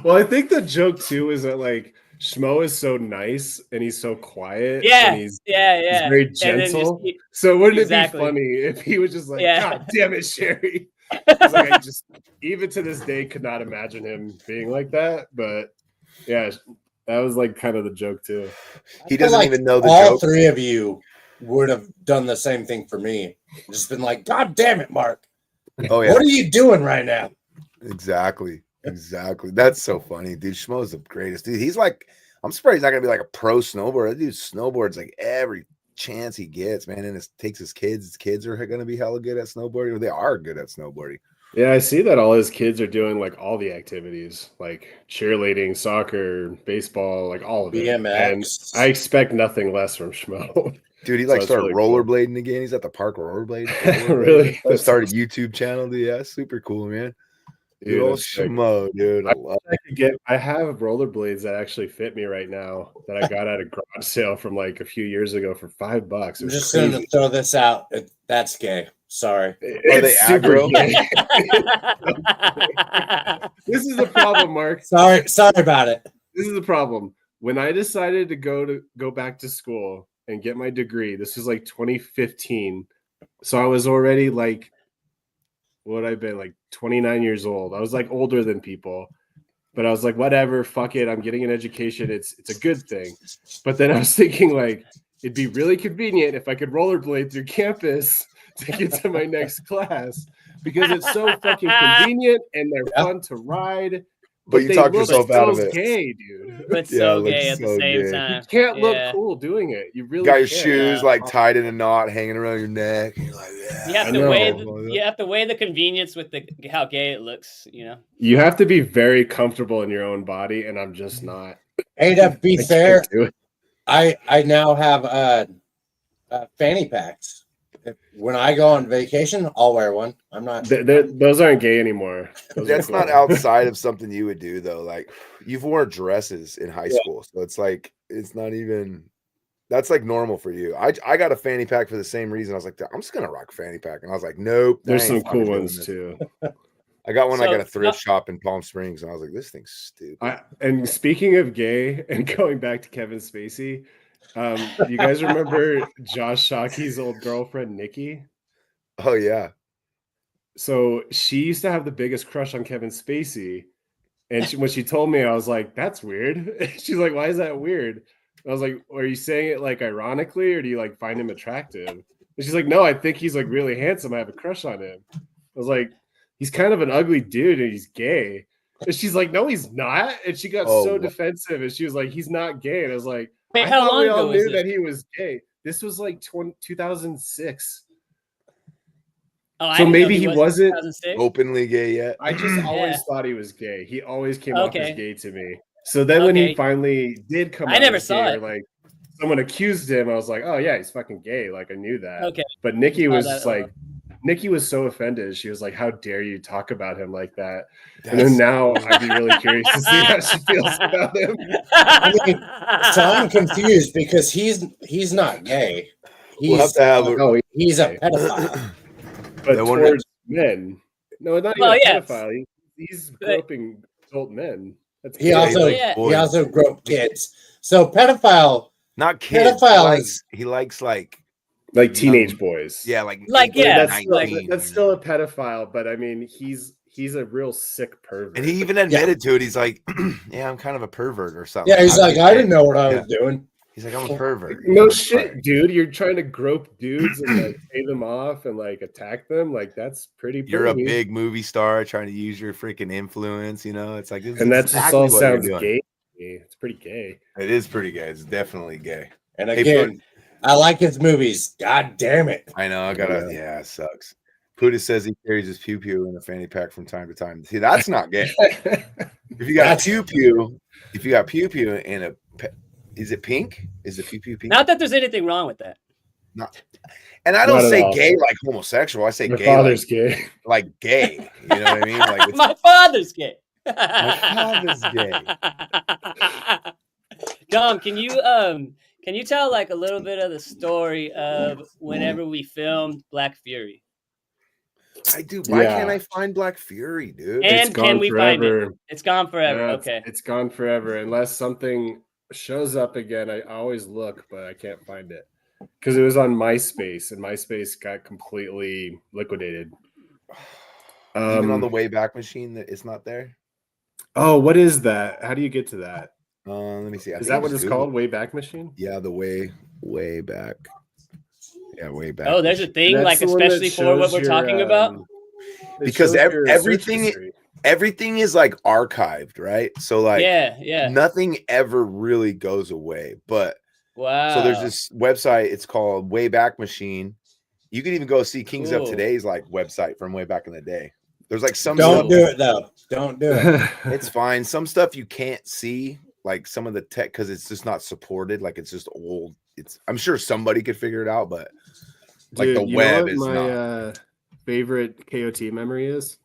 well, I think the joke too is that like Schmo is so nice and he's so quiet. Yeah, and he's yeah. very gentle. So wouldn't it be funny if he was just like, God damn it, Sherry? He's like, I just even to this day could not imagine him being like that. But yeah, that was like kind of the joke too. He doesn't even know the all joke. Three of you would have done the same thing for me. Just been like, God damn it, Mark. Oh yeah. What are you doing right now? Exactly. That's so funny, dude. Schmo's the greatest, dude. He's like, I'm surprised he's not gonna be like a pro snowboarder. That dude snowboards like every chance he gets, man. And it takes his kids. His kids are gonna be hella good at snowboarding, or they are good at snowboarding. Yeah, I see that all his kids are doing like all the activities, like cheerleading, soccer, baseball, like all of it. BMX. And I expect nothing less from Schmo. Dude, he like started rollerblading again. He's at the park rollerblading. Really? Started a YouTube channel, dude. Yeah, super cool, man. Dude, old Schmo, dude. I have rollerblades that actually fit me right now that I got at a garage sale from like a few years ago for $5. I'm just going to throw this out. That's gay. Sorry. Are they aggro? This is the problem, Mark. Sorry about it. This is the problem. When I decided to go back to school and get my degree, this was like 2015. So I was already like, what I've been like 29 years old. I was like older than people, but I was like, whatever, fuck it. I'm getting an education. It's a good thing. But then I was thinking like, it'd be really convenient if I could rollerblade through campus to get to my next class because it's so fucking convenient and they're fun to ride. But you talk yourself out of it. Gay, dude. But so gay at the same time. You can't look cool doing it. You really got your can't. shoes like tied in a knot, hanging around your neck. And you're like, you have to weigh the convenience with how gay it looks. You know, you have to be very comfortable in your own body, and I'm just not. Hey, to be fair, I now have fanny packs. When I go on vacation, I'll wear one. I'm not. Those aren't gay anymore. That's not outside of something you would do, though. Like you've worn dresses in high school, so it's like it's not even. That's like normal for you. I got a fanny pack for the same reason. I was like, I'm just gonna rock a fanny pack, and I was like, nope. There's some cool ones too. I got one. I got a thrift shop in Palm Springs, and I was like, this thing's stupid. And speaking of gay, and going back to Kevin Spacey. You guys remember Josh Shockey's old girlfriend Nikki? Oh yeah. So she used to have the biggest crush on Kevin Spacey, and when she told me, I was like, "That's weird." She's like, "Why is that weird?" I was like, "Are you saying it like ironically, or do you like find him attractive?" And she's like, "No, I think he's like really handsome. I have a crush on him." I was like, "He's kind of an ugly dude, and he's gay." And she's like, "No, he's not." And she got so defensive, and she was like, "He's not gay." And I was like, Wait, I how thought long we all ago knew that he was gay. This was like 2006. Oh, so maybe he wasn't openly gay yet. I just always thought he was gay. He always came off as gay to me. So then when he finally did come out, I never saw it. Like someone accused him, I was like, oh yeah, he's fucking gay. Like I knew that. Okay. But Nikki was just like, Nikki was so offended. She was like, how dare you talk about him like that? And then now I'd be really curious to see how she feels about him. I mean, so I'm confused because he's not gay. He's he's a pedophile. But towards men. No, not even a pedophile. He's groping adult men. That's he also groped kids. So pedophile, not kids. Pedophile he likes like teenage boys. Yeah, that's still a pedophile, but I mean he's a real sick pervert. And he even admitted to it. He's like, yeah, I'm kind of a pervert or something. Yeah, he's like, I didn't know what I was doing. He's like, I'm a pervert. No shit, dude. You're trying to grope dudes and like pay them off and like attack them. Like that's pretty. You're a big movie star trying to use your freaking influence. You know, it's like, and that just all sounds gay. It's pretty gay. It is pretty gay. It's definitely gay. And again, I like his movies. God damn it. I know. I gotta. Yeah, it sucks. Puda says he carries his pew pew in a fanny pack from time to time. See, that's not gay. If you got pew pew and a. Is it pink? Is the pew pew pink? Not that there's anything wrong with that. No. And I don't say gay like homosexual. I say my gay. Father's like, gay. Like gay. You know what I mean? Like my father's gay. My father's gay. Dom, can Can you tell like a little bit of the story of whenever we filmed Black Fury? I do. Why can't I find Black Fury, dude? And can we find it? It's gone forever. Yeah, okay. It's gone forever. Unless something shows up again, I always look, but I can't find it. Because it was on MySpace, and MySpace got completely liquidated. Even on the Wayback Machine, that it's not there. Oh, what is that? How do you get to that? Let me see. Is that what it's called? Wayback Machine? Yeah, the way back. Yeah, way back. Oh, there's a thing like especially for what we're talking about. Because everything is like archived, right? So like, nothing ever really goes away. But wow. So there's this website. It's called Wayback Machine. You can even go see Kings of Today's like website from way back in the day. There's like some. Don't do it though. Don't do it. It's fine. Some stuff you can't see, like some of the tech, because it's just not supported. Like it's just old. I'm sure somebody could figure it out, but like the web is not. Favorite KOT memory is?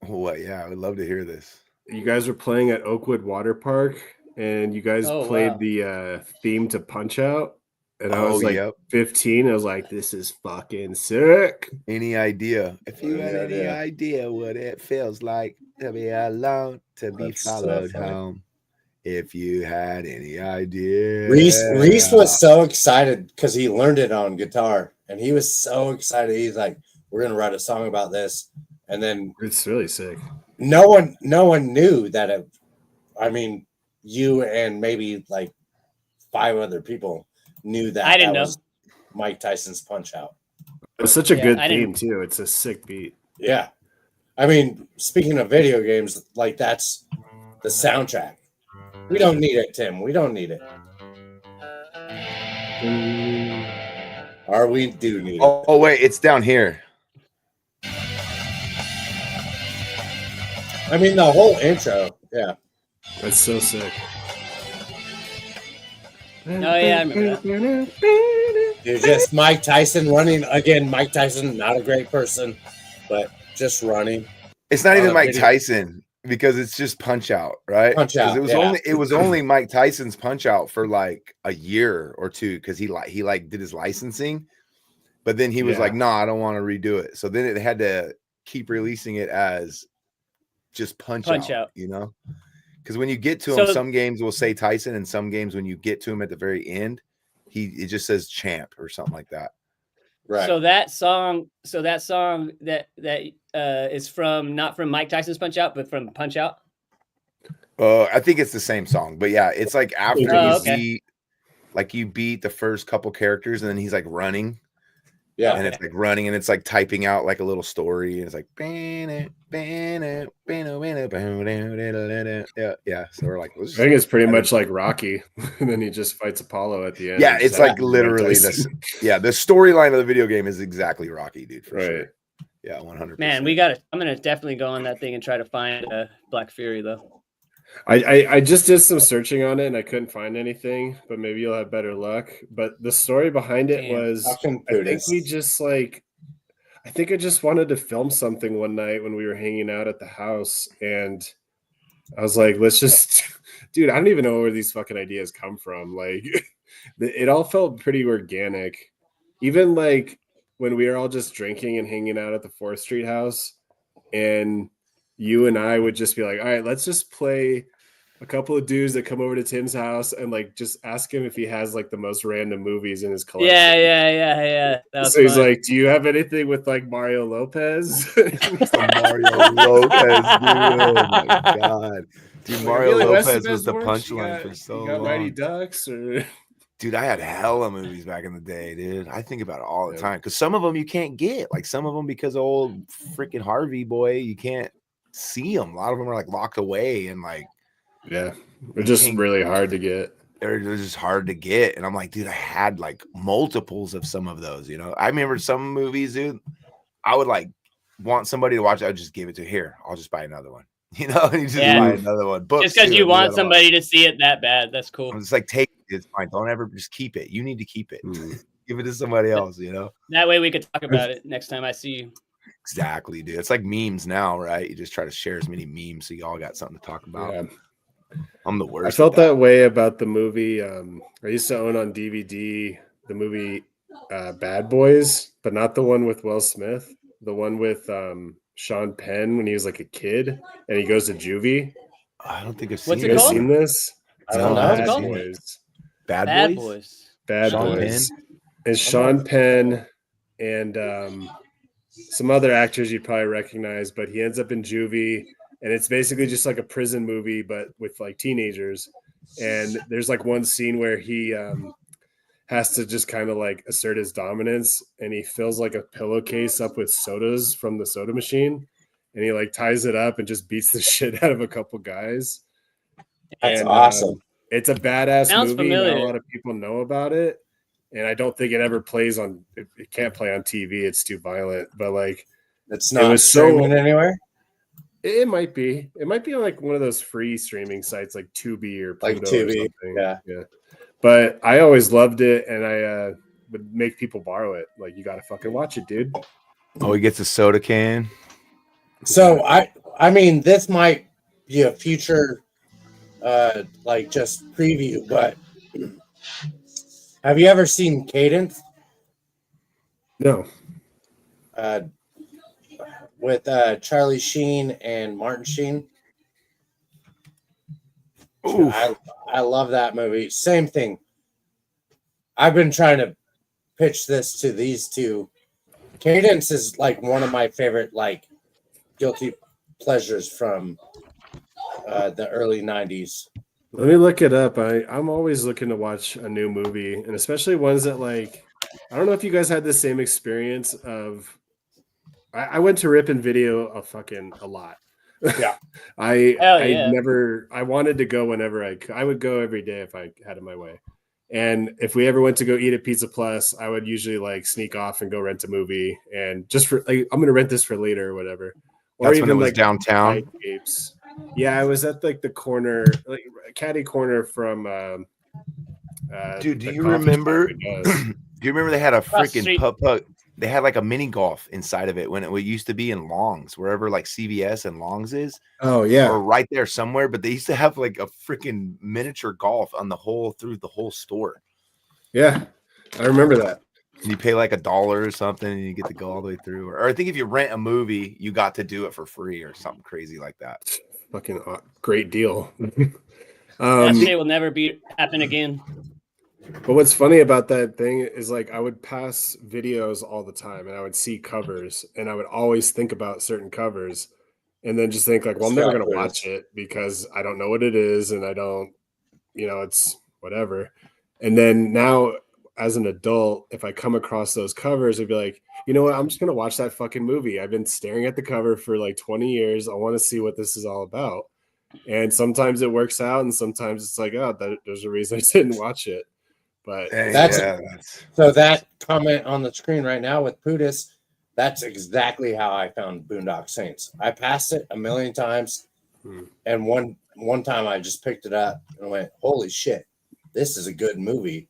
What? Yeah, I would love to hear this. You guys were playing at Oakwood Water Park, and you guys played the theme to Punch Out. And I was like 15. I was like, this is fucking sick. Any idea? If you had any idea what it feels like to be alone, to be followed home. If you had any idea. Reese was so excited because he learned it on guitar. And he was so excited. He's like, we're going to write a song about this. And then it's really sick. No one knew that you and maybe like 5 other people knew that. I didn't know. Was Mike Tyson's Punch Out. It's such a good theme too. It's a sick beat. Yeah. I mean, speaking of video games, like that's the soundtrack. We don't need it, Tim. We don't need it. Or we do need it. Oh wait, it's down here. I mean, the whole intro. Yeah. That's so sick. Oh yeah, I remember that. You're just Mike Tyson running again. Mike Tyson, not a great person, but just running. It's not even Mike Tyson because it's just Punch Out, right? Punch Out. It was only Mike Tyson's Punch Out for like a year or two because he did his licensing, but then he was like, "No, I don't want to redo it." So then it had to keep releasing it as just Punch out, you know. Because when you get to him, some games will say Tyson, and some games when you get to him at the very end, it just says Champ or something like that. Right. So that song that is from not from Mike Tyson's Punch Out, but from Punch Out. I think it's the same song, but yeah, it's like after you beat the first couple characters, and then he's like running. Yeah, and it's like running, and it's like typing out like a little story, and it's like yeah. So we're like, I think it's pretty much like Rocky, and then he just fights Apollo at the end. Yeah, it's like literally this. Yeah, the storyline of the video game is exactly Rocky, dude. For sure. Yeah, 100%. Man, I'm gonna definitely go on that thing and try to find Black Fury though. I just did some searching on it and I couldn't find anything, but maybe you'll have better luck. But the story behind it was I think I just wanted to film something one night when we were hanging out at the house, and I was like, let's just dude, I don't even know where these fucking ideas come from. Like it all felt pretty organic. Even like when we were all just drinking and hanging out at the 4th Street house, and you and I would just be like, all right, let's just play a couple of dudes that come over to Tim's house and like just ask him if he has like the most random movies in his collection. Yeah. So he's like, do you have anything with like Mario Lopez? Mario Lopez, dude. Oh my god. Dude, Mario Lopez was the punchline for so long. Mighty Ducks or dude, I had hella movies back in the day, dude. I think about it all the time because some of them you can't get, like some of them because of old freaking Harvey boy, you can't see them. A lot of them are like locked away and like they're just really hard to get. They're just hard to get, and I'm like, dude, I had like multiples of some of those. You know, I remember some movies, dude. I would like want somebody to watch. I'd just give it to here. I'll just buy another one. You know, and you just buy another one. Books, just because you want somebody to see it that bad. That's cool. I'm just like, take it. It's fine. Don't ever just keep it. You need to keep it. Give it to somebody else. You know. That way we could talk about it next time I see you. Exactly, dude. It's like memes now, right? You just try to share as many memes so you all got something to talk about. Yeah. I'm the worst. I felt that way about the movie. I used to own on DVD the movie Bad Boys, but not the one with Will Smith. The one with Sean Penn when he was like a kid and he goes to juvie. I don't think I've What's seen it it. called? Seen this? I don't know. Bad called? Boys. Bad Boys. Bad Sean Boys. It's Sean Penn and some other actors you'd probably recognize, but he ends up in juvie, and it's basically just like a prison movie, but with like teenagers. And there's like one scene where he has to just kind of like assert his dominance, and he fills like a pillowcase up with sodas from the soda machine, and he like ties it up and just beats the shit out of a couple guys. That's awesome. It's a badass Sounds movie. familiar. Not a lot of people know about it. And I don't think it ever plays on. It can't play on TV. It's too violent. But like, it's not streaming anywhere. It might be. It might be on like one of those free streaming sites, like Tubi or Pluto like Tubi. Or something. Yeah. But I always loved it, and I would make people borrow it. Like, you got to fucking watch it, dude. Oh, he gets a soda can. So I mean, this might be a future, like just preview, but. Have you ever seen Cadence? No. With Charlie Sheen and Martin Sheen. Ooh. I love that movie. Same thing. I've been trying to pitch this to these two. Cadence is like one of my favorite like guilty pleasures from the early 90s. Let me look it up. I'm always looking to watch a new movie, and especially ones that like, I don't know if you guys had the same experience of, I went to Ripon Video a lot. Yeah. I wanted to go whenever I would go every day if I had it my way. And if we ever went to go eat at Pizza Plus, I would usually like sneak off and go rent a movie, and just for like, I'm going to rent this for later or whatever. Or That's even when it was like downtown. Yeah, I was at like the corner, like caddy corner from. Dude, do you remember? Do you remember they had a freaking putt? They had like a mini golf inside of it when it used to be in Longs, wherever like CVS and Longs is. Oh yeah, or right there somewhere. But they used to have like a freaking miniature golf on through the whole store. Yeah, I remember that. And you pay like $1 or something, and you get to go all the way through. Or I think if you rent a movie, you got to do it for free or something crazy like that. Fucking great deal. That shit will never happen again. But what's funny about that thing is like I would pass videos all the time, and I would see covers, and I would always think about certain covers, and then just think like, well, I'm never gonna watch it because I don't know what it is, and I don't, it's whatever. And then now, as an adult, if I come across those covers, I'd be like, you know what? I'm just going to watch that fucking movie. I've been staring at the cover for like 20 years. I want to see what this is all about. And sometimes it works out, and sometimes it's like, oh, there's a reason I didn't watch it. But so that comment on the screen right now with Pudis, that's exactly how I found Boondock Saints. I passed it a million times, and one time I just picked it up and went, holy shit, this is a good movie.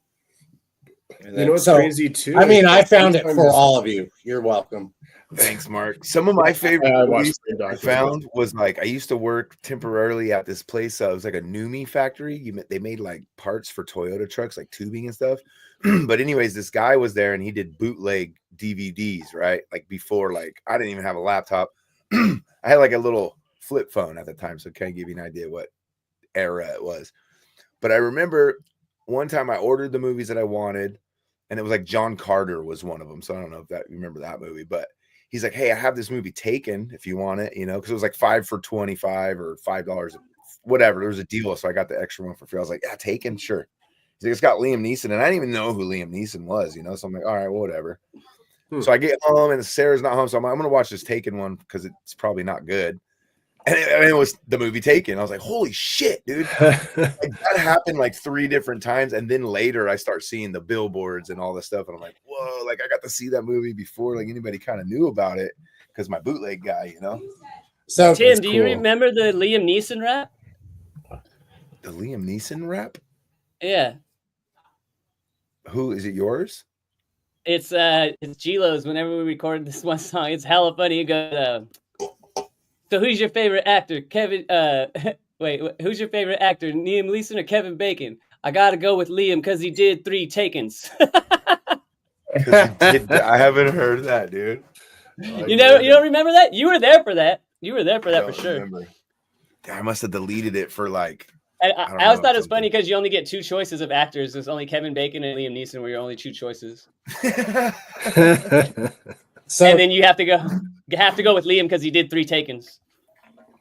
And then, what's crazy too? I mean, I found it for all of you. You're welcome. Thanks, Mark. Some of my favorite movies I found was like I used to work temporarily at this place. It was like a Numi factory. They made like parts for Toyota trucks, like tubing and stuff. But anyways, this guy was there and he did bootleg DVDs, right? Like before, like I didn't even have a laptop. I had like a little flip phone at the time, so kind of give you an idea what era it was. But I remember one time I ordered the movies that I wanted, and it was like John Carter was one of them. So I don't know if you remember that movie, but he's like, hey, I have this movie Taken if you want it, because it was like 5 for $25 or $5, whatever. There was a deal. So I got the extra one for free. I was like, yeah, Taken, sure. He's like, it's got Liam Neeson. And I didn't even know who Liam Neeson was, So I'm like, all right, well, whatever. So I get home and Sarah's not home. So I'm going to watch this Taken one because it's probably not good. And it was the movie Taken. I was like, holy shit, dude. Like, that happened like 3 different times. And then later I start seeing the billboards and all this stuff. And I'm like, whoa, like I got to see that movie before like anybody kind of knew about it because my bootleg guy, So Tim, do you remember the Liam Neeson rap? The Liam Neeson rap? Yeah. Who is it? Yours? It's G-Lo's. Whenever we record this one song, it's hella funny. He goes, so who's your favorite actor? Kevin Wait, who's your favorite actor, Liam Neeson or Kevin Bacon? I gotta go with Liam because he did 3 Takens. I haven't heard that, dude. You don't remember that? You were there for that. You were there for that for sure. Remember. I must have deleted it for like. I always thought it was funny because you only get 2 choices of actors. There's only Kevin Bacon and Liam Neeson were your only 2 choices. So, and then you have to go with Liam because he did 3 Takens.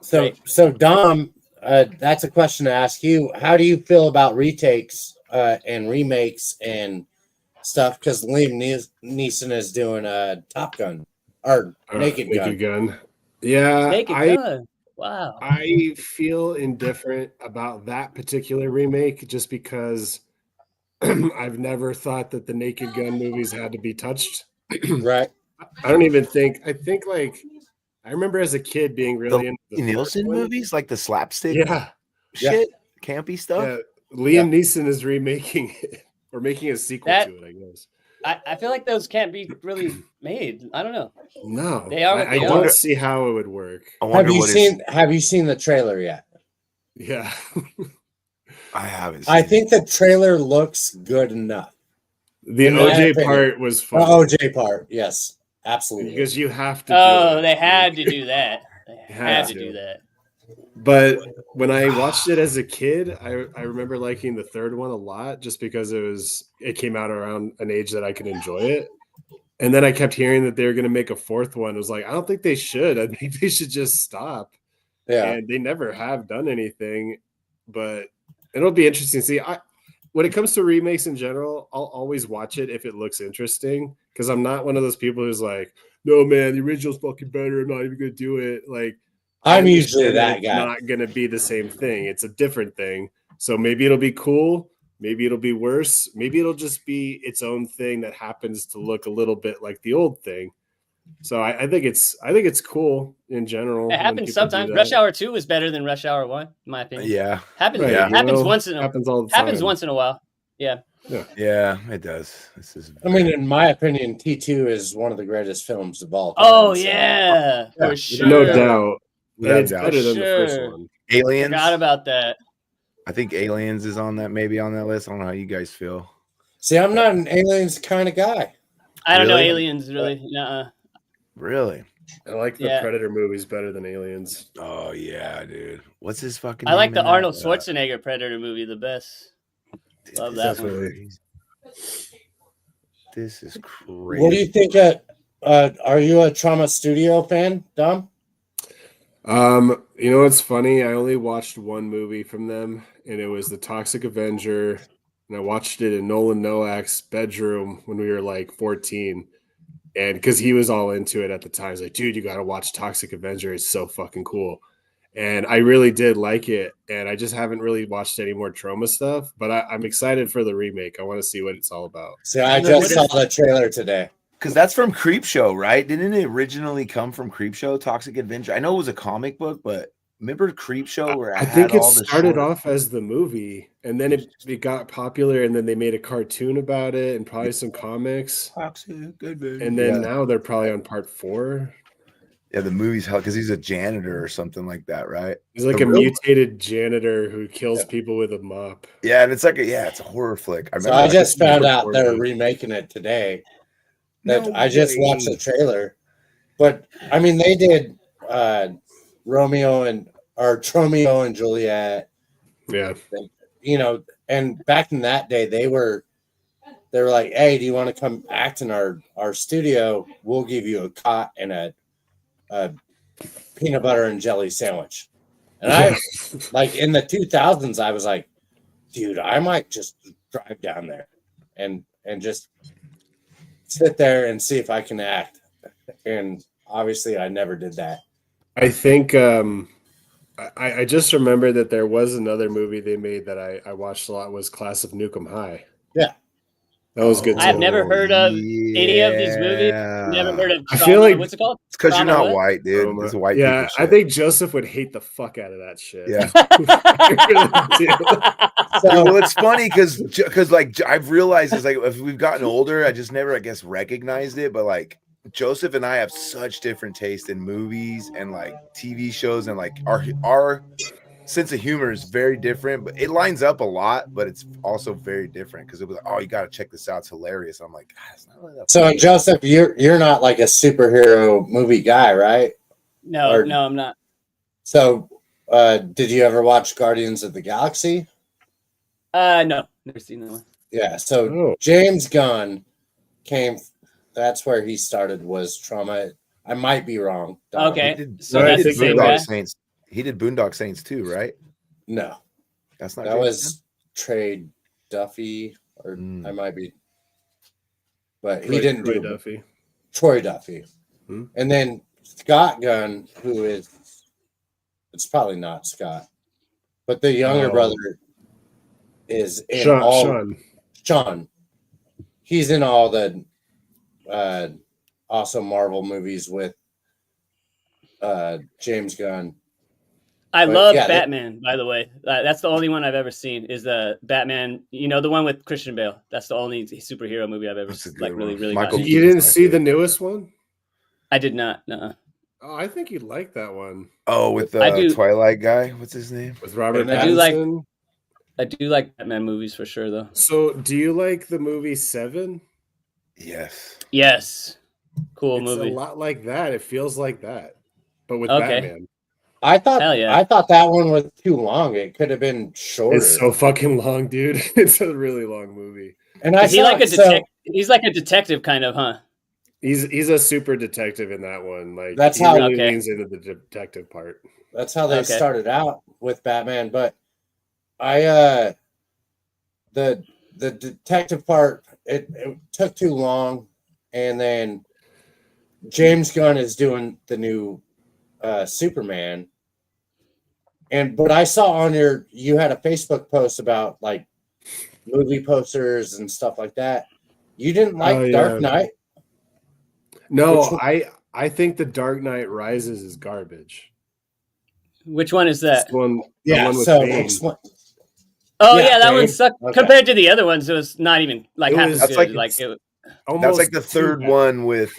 So Dom, that's a question to ask you. How do you feel about retakes and remakes and stuff? Because Liam Neeson is doing Top Gun or Naked Gun. Yeah, Naked Gun. Wow. I feel indifferent about that particular remake just because I've never thought that the Naked Gun movies had to be touched. Right. I think like I remember as a kid being really into the Nielsen movies, like the slapstick shit, campy stuff. Yeah. Liam Neeson is remaking it or making a sequel to it, I guess. I feel like those can't be really made. I don't know. No, they are. I don't see how it would work. Have you seen the trailer yet? Yeah, I haven't. I think the trailer looks good enough. The OJ part was fun. The OJ part, yes, absolutely. Because you have to. They had to do that. They had to do that. But when I watched it as a kid, I remember liking the third one a lot just because it came out around an age that I could enjoy it. And then I kept hearing that they were going to make a 4th one. It was like, I don't think they should. I think they should just stop. Yeah. And they never have done anything. But it'll be interesting to see. When it comes to remakes in general, I'll always watch it if it looks interesting. Because I'm not one of those people who's like, no, man, the original's fucking better. I'm not even going to do it. Like, I'm usually that guy. It's not going to be the same thing. It's a different thing. So maybe it'll be cool. Maybe it'll be worse. Maybe it'll just be its own thing that happens to look a little bit like the old thing. So I think it's cool in general. It happens sometimes. Rush Hour 2 is better than Rush Hour 1, in my opinion. Yeah. Happens once in a while. Yeah. Yeah, it does. I mean, in my opinion, T2 is one of the greatest films of all time. Oh, yeah. For sure. No doubt. It's better than the first one. Aliens. Forgot about that. I think Aliens is on that list. I don't know how you guys feel. See, I'm not an Aliens kind of guy. I don't know Aliens really. Nuh-uh. Really? I like the Predator movies better than Aliens. Oh yeah, dude. What's his fucking I like the Arnold Schwarzenegger Predator movie the best. Love that one. This is crazy. What do you think? Are you a Trauma Studio fan, Dom? You know what's funny? I only watched one movie from them, and it was The Toxic Avenger. And I watched it in Nolan Noak's bedroom when we were like 14. And because he was all into it at the time, he's like, dude, you got to watch Toxic Avenger. It's so fucking cool. And I really did like it. And I just haven't really watched any more Trauma stuff, but I'm excited for the remake. I want to see what it's all about. So I just saw the trailer today. Because that's from Creepshow, right? Didn't it originally come from Creepshow, Toxic Avenger? I know it was a comic book, but remember Creepshow where I think it started off as the movie, and then it got popular, and then they made a cartoon about it and probably some comics. Toxic Avenger. And then now they're probably on part 4. Yeah, the movie's hell because he's a janitor or something like that, right? He's like a mutated janitor who kills people with a mop. Yeah, and it's like it's a horror flick. I just found out they're remaking it today. I just watched the trailer, but I mean they did Tromeo and Juliet. Yeah, and back in that day they were like, hey, do you want to come act in our studio? We'll give you a cot and a peanut butter and jelly sandwich. And I like in the 2000s, I was like, dude, I might just drive down there and just sit there and see if I can act. And obviously I never did that. I think I just remember that there was another movie they made that I watched a lot, was Class of Nukem High. Yeah. That was good. I've never heard of any of these movies. Never heard of. I feel like what's it called? It's because you're not white, dude. It's a white. Yeah, I think Joseph would hate the fuck out of that shit. Yeah. Well, it's funny because like I've realized it's like if we've gotten older, I just never, I guess, recognized it. But like Joseph and I have such different taste in movies and like TV shows, and like our sense of humor is very different, but it lines up a lot, but it's also very different because it was like, oh, you got to check this out. It's hilarious. I'm like, God, it's not really that funny. So Joseph, you're not like a superhero movie guy, right? No, I'm not. So did you ever watch Guardians of the Galaxy? No, never seen that one. Yeah, so James Gunn that's where he started, was Trauma. I might be wrong. Okay, so that's the same guy. Saints. He did Boondock Saints too, right? No, that's not. That was Trey Duffy, or I might be, but he didn't do Duffy. Troy Duffy, and then Scott Gunn, who is, it's probably not Scott, but the younger brother is in Sean. He's in all the also Marvel movies with James Gunn. I love Batman, by the way. That's the only one I've ever seen is Batman, the one with Christian Bale. That's the only superhero movie I've ever really Michael, you didn't see the newest one? I did not. No. Oh, I think you'd like that one. Oh, with the Twilight guy. What's his name? With Robert Pattinson. I do like Batman movies for sure, though. So, do you like the movie Seven? Yes. Cool movie. It's a lot like that. It feels like that, but with Batman. I thought that one was too long. It could have been shorter. It's so fucking long, dude. It's a really long movie. And he's like a detective kind of, huh? He's a super detective in that one. Like that's he how really leans into the detective part. That's how they started out with Batman. But the detective part, it took too long, and then James Gunn is doing the new Superman. But I saw on you had a Facebook post about like movie posters and stuff like that. You didn't like Dark Knight? No, I think The Dark Knight Rises is garbage. Which one is that? The one with Bane. That one sucked compared to the other ones. It was not even like half as good. That's like the third one with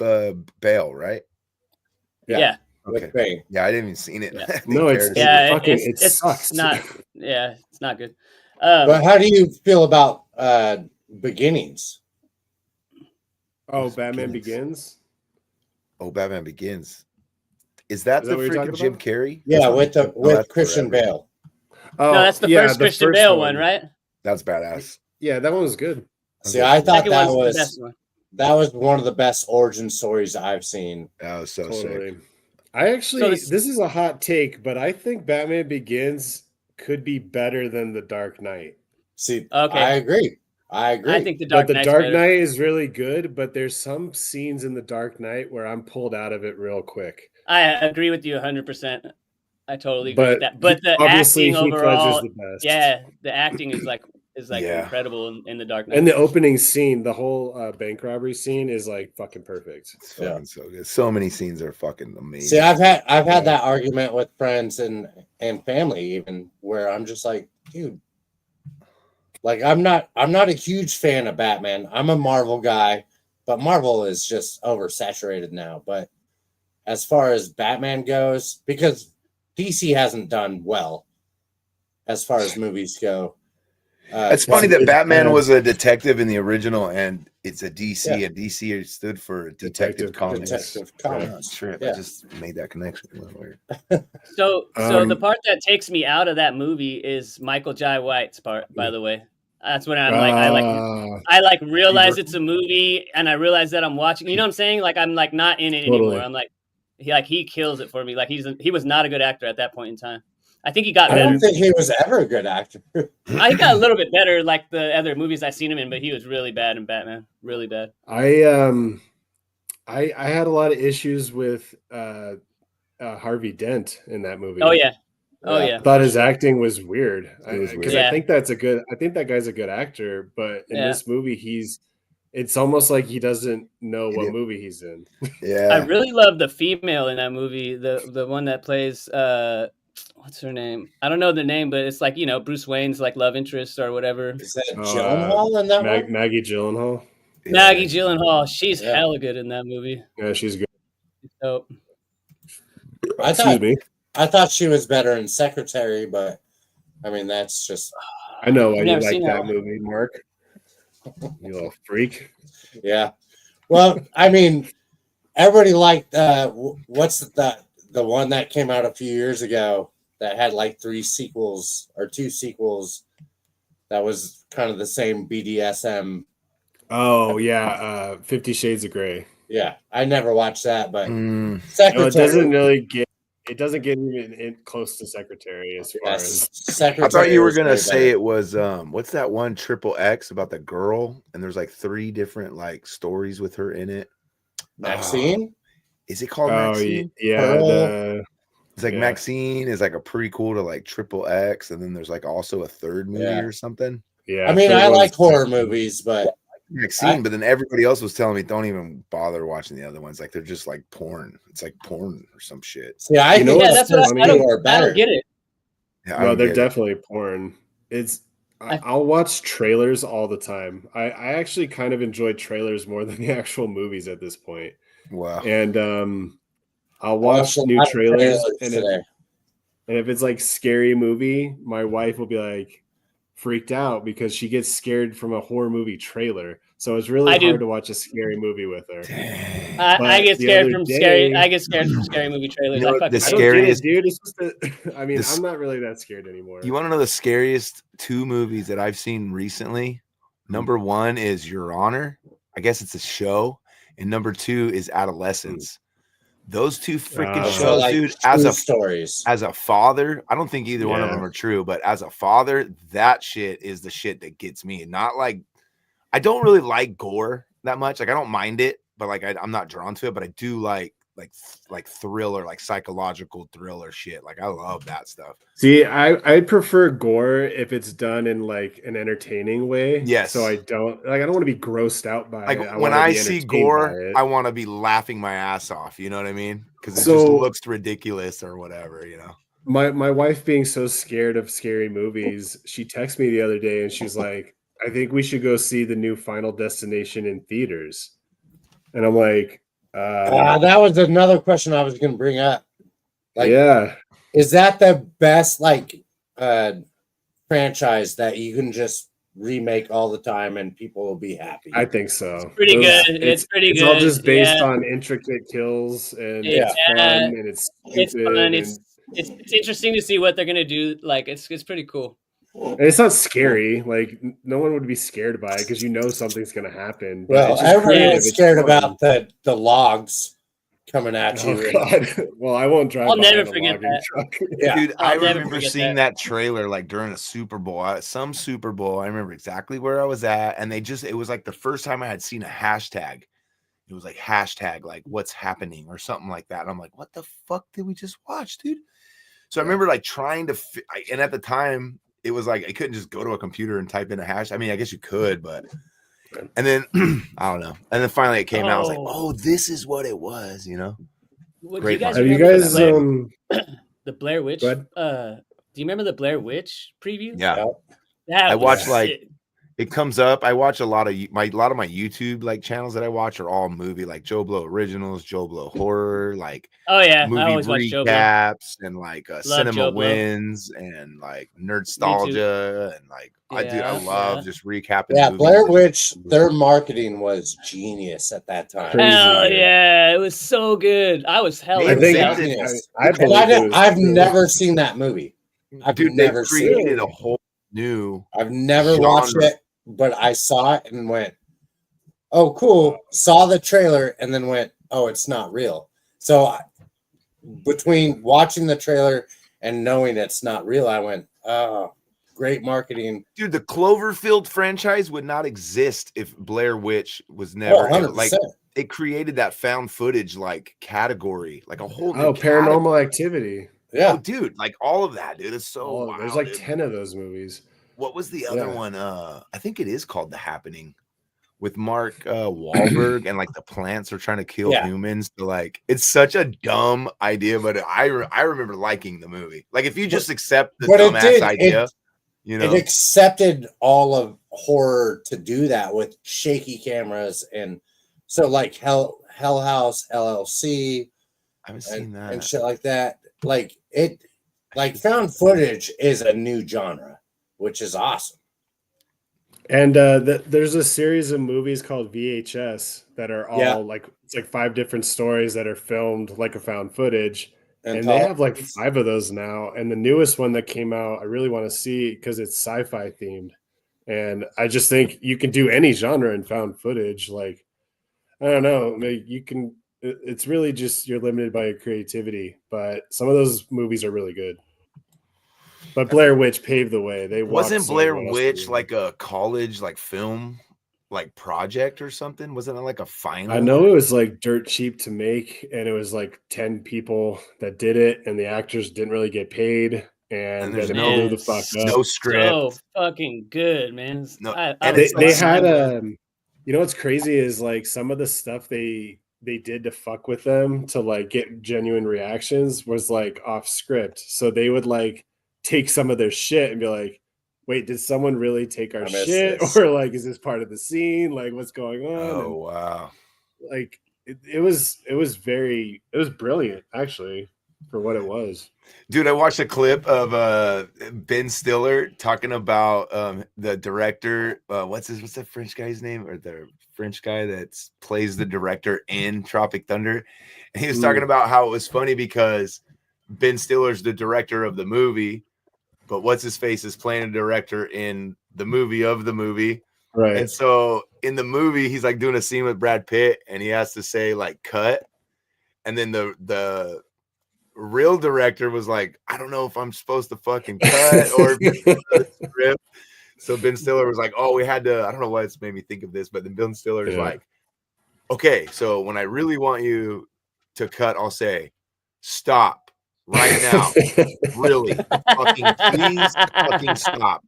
Bale, right? Yeah. Okay. Yeah, I didn't even seen it. Yeah. No, it sucks. Not. Yeah, it's not good. But how do you feel about Beginnings? Batman Begins. Oh, Batman Begins. Is that the freaking Jim Carrey? Yeah, with Christian Bale. Oh, no, that's the first Christian Bale one, right? That's badass. Yeah, that one was good. See, I thought that was one of the best origin stories I've seen. That was so sick. I actually, this is a hot take, but I think Batman Begins could be better than The Dark Knight. See, I agree. I think The Dark Knight is really good, but there's some scenes in The Dark Knight where I'm pulled out of it real quick. I agree with you 100%. I totally agree with that. But the acting overall, the acting is incredible in The Dark Knight. And the opening scene, the whole bank robbery scene is like fucking perfect. It's fucking so good. So many scenes are fucking amazing. See, I've had that argument with friends and family even, where I'm just like, dude, like I'm not a huge fan of Batman. I'm a Marvel guy, but Marvel is just oversaturated now. But as far as Batman goes, because DC hasn't done well as far as movies go. It's funny that Batman was a detective in the original, and it's a DC. Yeah. A DC stood for Detective Comics. Detective Comics. I just made that connection. Weird. So the part that takes me out of that movie is Michael Jai White's part. By the way, that's when I'm I realize it's a movie, and I realize that I'm watching. You know what I'm saying? Like I'm like not in it anymore. I'm like he kills it for me. Like he was not a good actor at that point in time. I think he got better. I don't think he was ever a good actor. I got a little bit better, like the other movies I've seen him in, but he was really bad in Batman. Really bad. I had a lot of issues with Harvey Dent in that movie. Oh yeah. I thought his acting was weird. Because I think that guy's a good actor, but in this movie it's almost like he doesn't know what movie he's in. Yeah. I really love the female in that movie, the one that plays what's her name? I don't know the name, but it's like, Bruce Wayne's like love interest or whatever. Is that Gyllenhaal in that one? Maggie Gyllenhaal. Maggie Gyllenhaal. She's hella good in that movie. Yeah, she's good. So, Excuse me. I thought she was better in Secretary, but I mean that's just. I know why you never like seen that that movie, Mark. You little freak. Yeah. Well, I mean, everybody liked what's the one that came out a few years ago that had like 3 sequels or 2 sequels that was kind of the same BDSM. Oh yeah, 50 Shades of Grey. Yeah, I never watched that, but Secretary. No, it doesn't really get. It doesn't get even close to Secretary as far as Secretary. I thought you were gonna say it was what's that one XXX about the girl, and there's like 3 different like stories with her in it. Maxine? Is it called Maxine? Yeah, it's like Maxine is like a prequel to like XXX, and then there's like also a 3rd movie or something. Yeah, I mean, I like horror movies, but Maxine, but then everybody else was telling me don't even bother watching the other ones. Like they're just like porn. It's like porn or some shit. Yeah, I think that's what I don't get it. Yeah, no, they're definitely porn. It's I'll watch trailers all the time. I actually kind of enjoy trailers more than the actual movies at this point. Wow. And I'll watch new trailers and if it's like scary movie, my wife will be like freaked out because she gets scared from a horror movie trailer. So it's really hard to watch a scary movie with her. I get scared from scary. I get scared from scary movie trailers. The scariest, dude. It's just I mean, I'm not really that scared anymore. You want to know the scariest 2 movies that I've seen recently? Number 1 is Your Honor. I guess it's a show, and number 2 is Adolescence. Those 2 freaking shows, like dude. As a father, I don't think either one of them are true, but as a father, that shit is the shit that gets me. Not like I don't really like gore that much. Like I don't mind it, but like I'm not drawn to it. But I do like thriller, like psychological thriller shit. Like I love that stuff. See, I prefer gore if it's done in like an entertaining way. Yes. So I don't want to be grossed out by it. When I see gore, I want to be laughing my ass off. You know what I mean? Because it just looks ridiculous or whatever. You know. My wife being so scared of scary movies, she texted me the other day and she's like, I think we should go see the new Final Destination in theaters. And I'm like, that was another question I was going to bring up. Like, is that the best like franchise that you can just remake all the time and people will be happy? I think so. It's pretty good. It's pretty good. It's all just based on intricate kills and it's fun and it's stupid. It's interesting to see what they're gonna do. Like it's pretty cool. And it's not scary. Like no one would be scared by it because you know something's gonna happen. Well, everyone is scared about the logs coming at you. Oh, God. Well, I won't drive. I'll never forget that. Truck. Dude, I remember seeing that trailer like during a Super Bowl. Some Super Bowl. I remember exactly where I was at, and it was like the first time I had seen a hashtag. It was like hashtag like what's happening or something like that. And I'm like, what the fuck did we just watch, dude? So I remember like trying to, and at the time it was like I couldn't just go to a computer and type in a hash. I mean, I guess you could, but and then I don't know. And then finally it came out. I was like, oh, this is what it was, you know. Great. Have you guys the Blair Witch? Do you remember the Blair Witch preview? Yeah. I watched like it comes up. I watch a lot of my YouTube like channels that I watch are all movie like Joe Blow Originals, Joe Blow Horror, like movie recaps and like Cinema Wins and like Nerdstalgia and like I love just recapping. Yeah, Blair Witch, their marketing was genius at that time. Hell yeah, it was so good. I was hella I've never seen that movie. I've never seen it. A whole new. I've never watched it. But I saw it and went, oh, cool. Saw the trailer and then went, oh, it's not real. So between watching the trailer and knowing it's not real, I went, oh, great marketing. Dude, the Cloverfield franchise would not exist if Blair Witch was never like it created that found footage like category, like a whole new Paranormal Activity. Yeah. Oh, dude, like all of that, dude. It's so wild, there's like 10 of those movies. What was the other one? I think it is called The Happening with Mark Wahlberg and like the plants are trying to kill humans. So, like it's such a dumb idea, but I remember liking the movie. Like if you just accept the dumbass idea, you know, it accepted all of horror to do that with shaky cameras and so like Hell House LLC. I haven't seen that and shit like that. like it, like found footage is a new genre, which is awesome. And there's a series of movies called VHS that are all like it's like 5 different stories that are filmed like a found footage, and they have like 5 of those now. And the newest one that came out, I really want to see because it's sci-fi themed, and I just think you can do any genre in found footage. Like I don't know, maybe you can. It's really just you're limited by your creativity, but some of those movies are really good. But Blair Witch paved the way. They wasn't Blair Witch like a college like film like project or something? Wasn't it like a final? I know it was like dirt cheap to make, and it was like 10 people that did it, and the actors didn't really get paid, and there's then it blew the fuck up. No script. So fucking good, man. No, and they had you know what's crazy is like some of the stuff they did to fuck with them to like get genuine reactions was like off script. So they would like take some of their shit and be like, wait, did someone really take our shit? This. Or like, is this part of the scene? Like what's going on? Oh, wow. Like it was brilliant actually for what it was. Dude, I watched a clip of Ben Stiller talking about the director. What's that French guy's name? Or the French guy that plays the director in Tropic Thunder. And he was talking about how it was funny because Ben Stiller's the director of the movie, but what's his face is playing a director in the movie of the movie. Right. And so in the movie, he's like doing a scene with Brad Pitt and he has to say like cut. And then the real director was like, I don't know if I'm supposed to fucking cut or script. So Ben Stiller was like, oh, we had to, I don't know why it's made me think of this, but then Ben Stiller's like, okay, so when I really want you to cut, I'll say, stop right now. Really, fucking please fucking stop.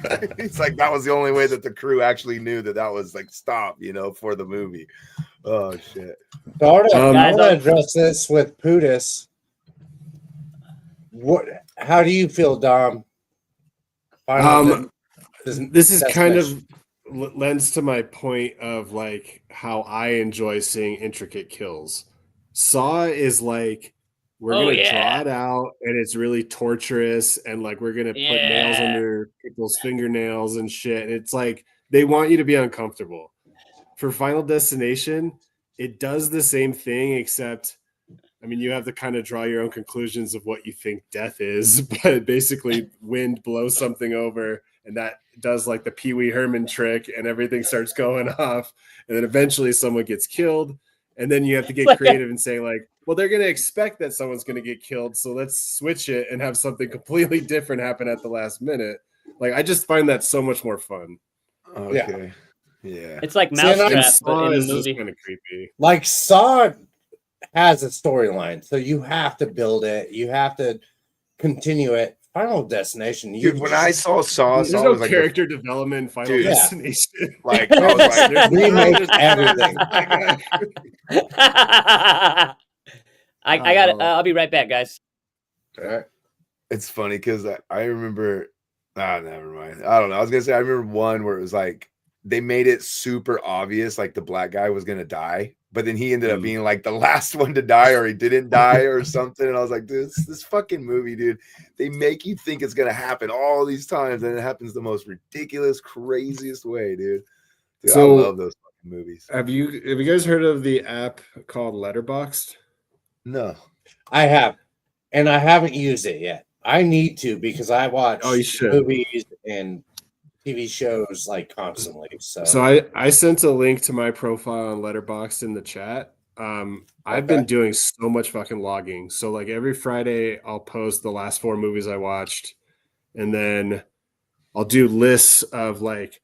It's like that was the only way that the crew actually knew that was like stop, you know, for the movie. Oh shit. So I want to address this with Pudis. How do you feel, Dom? This is kind of lends to my point of like how I enjoy seeing intricate kills. Saw is like we're gonna draw it out, and it's really torturous, and like we're gonna put nails under people's fingernails and shit. And it's like they want you to be uncomfortable. For Final Destination, it does the same thing, except I mean, you have to kind of draw your own conclusions of what you think death is, but basically wind blows something over and that does like the Pee Wee Herman trick and everything starts going off. And then eventually someone gets killed. And then you have to get creative and say like, well, they're going to expect that someone's going to get killed. So let's switch it and have something completely different happen at the last minute. Like, I just find that so much more fun. Okay. Yeah. It's like Mousetrap, but in the movie. Kind of creepy. Like Saw has a storyline, so you have to build it. You have to continue it. Final Destination, dude. When I saw Saw, there's no like character development. Final Destination, like I was like, remake everything. I got it. I'll be right back, guys. All right. It's funny because I remember. Never mind. I don't know. I was gonna say I remember one where it was like they made it super obvious, like the black guy was gonna die. But then he ended up being like the last one to die, or he didn't die, or something. And I was like, dude, this fucking movie, dude. They make you think it's gonna happen all these times, and it happens the most ridiculous, craziest way, dude. So, I love those fucking movies. Have you guys heard of the app called Letterboxd? No, I have, and I haven't used it yet. I need to because I watch movies and TV shows like constantly. So I sent a link to my profile on Letterboxd in the chat. I've been doing so much fucking logging. So like every Friday I'll post the last 4 movies I watched, and then I'll do lists of like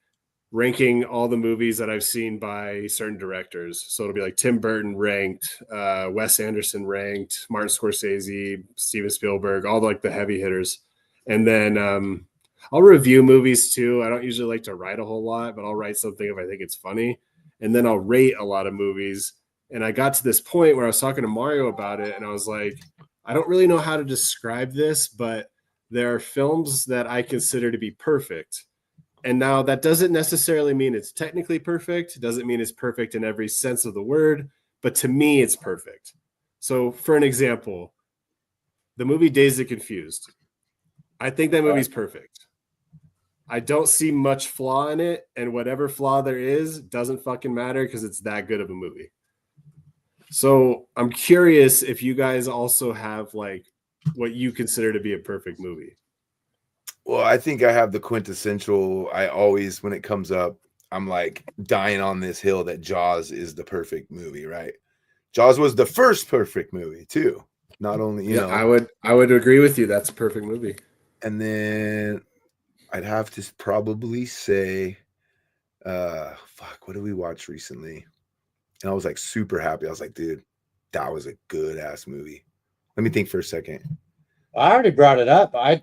ranking all the movies that I've seen by certain directors. So it'll be like Tim Burton ranked, Wes Anderson ranked, Martin Scorsese, Steven Spielberg, all like the heavy hitters. And then I'll review movies too. I don't usually like to write a whole lot, but I'll write something if I think it's funny. And then I'll rate a lot of movies. And I got to this point where I was talking to Mario about it, and I was like, I don't really know how to describe this, but there are films that I consider to be perfect. And now that doesn't necessarily mean it's technically perfect. It doesn't mean it's perfect in every sense of the word, but to me, it's perfect. So for an example, the movie Dazed and Confused. I think that movie's perfect. I don't see much flaw in it, and whatever flaw there is doesn't fucking matter because it's that good of a movie. So I'm curious if you guys also have like what you consider to be a perfect movie. Well, I think I have the quintessential. I always, when it comes up, I'm like dying on this hill that Jaws is the perfect movie, right? Jaws was the first perfect movie too. Not only, you know, I would agree with you. That's a perfect movie. And then I'd have to probably say, fuck, what did we watch recently? And I was like super happy. I was like, dude, that was a good ass movie. Let me think for a second. I already brought it up. I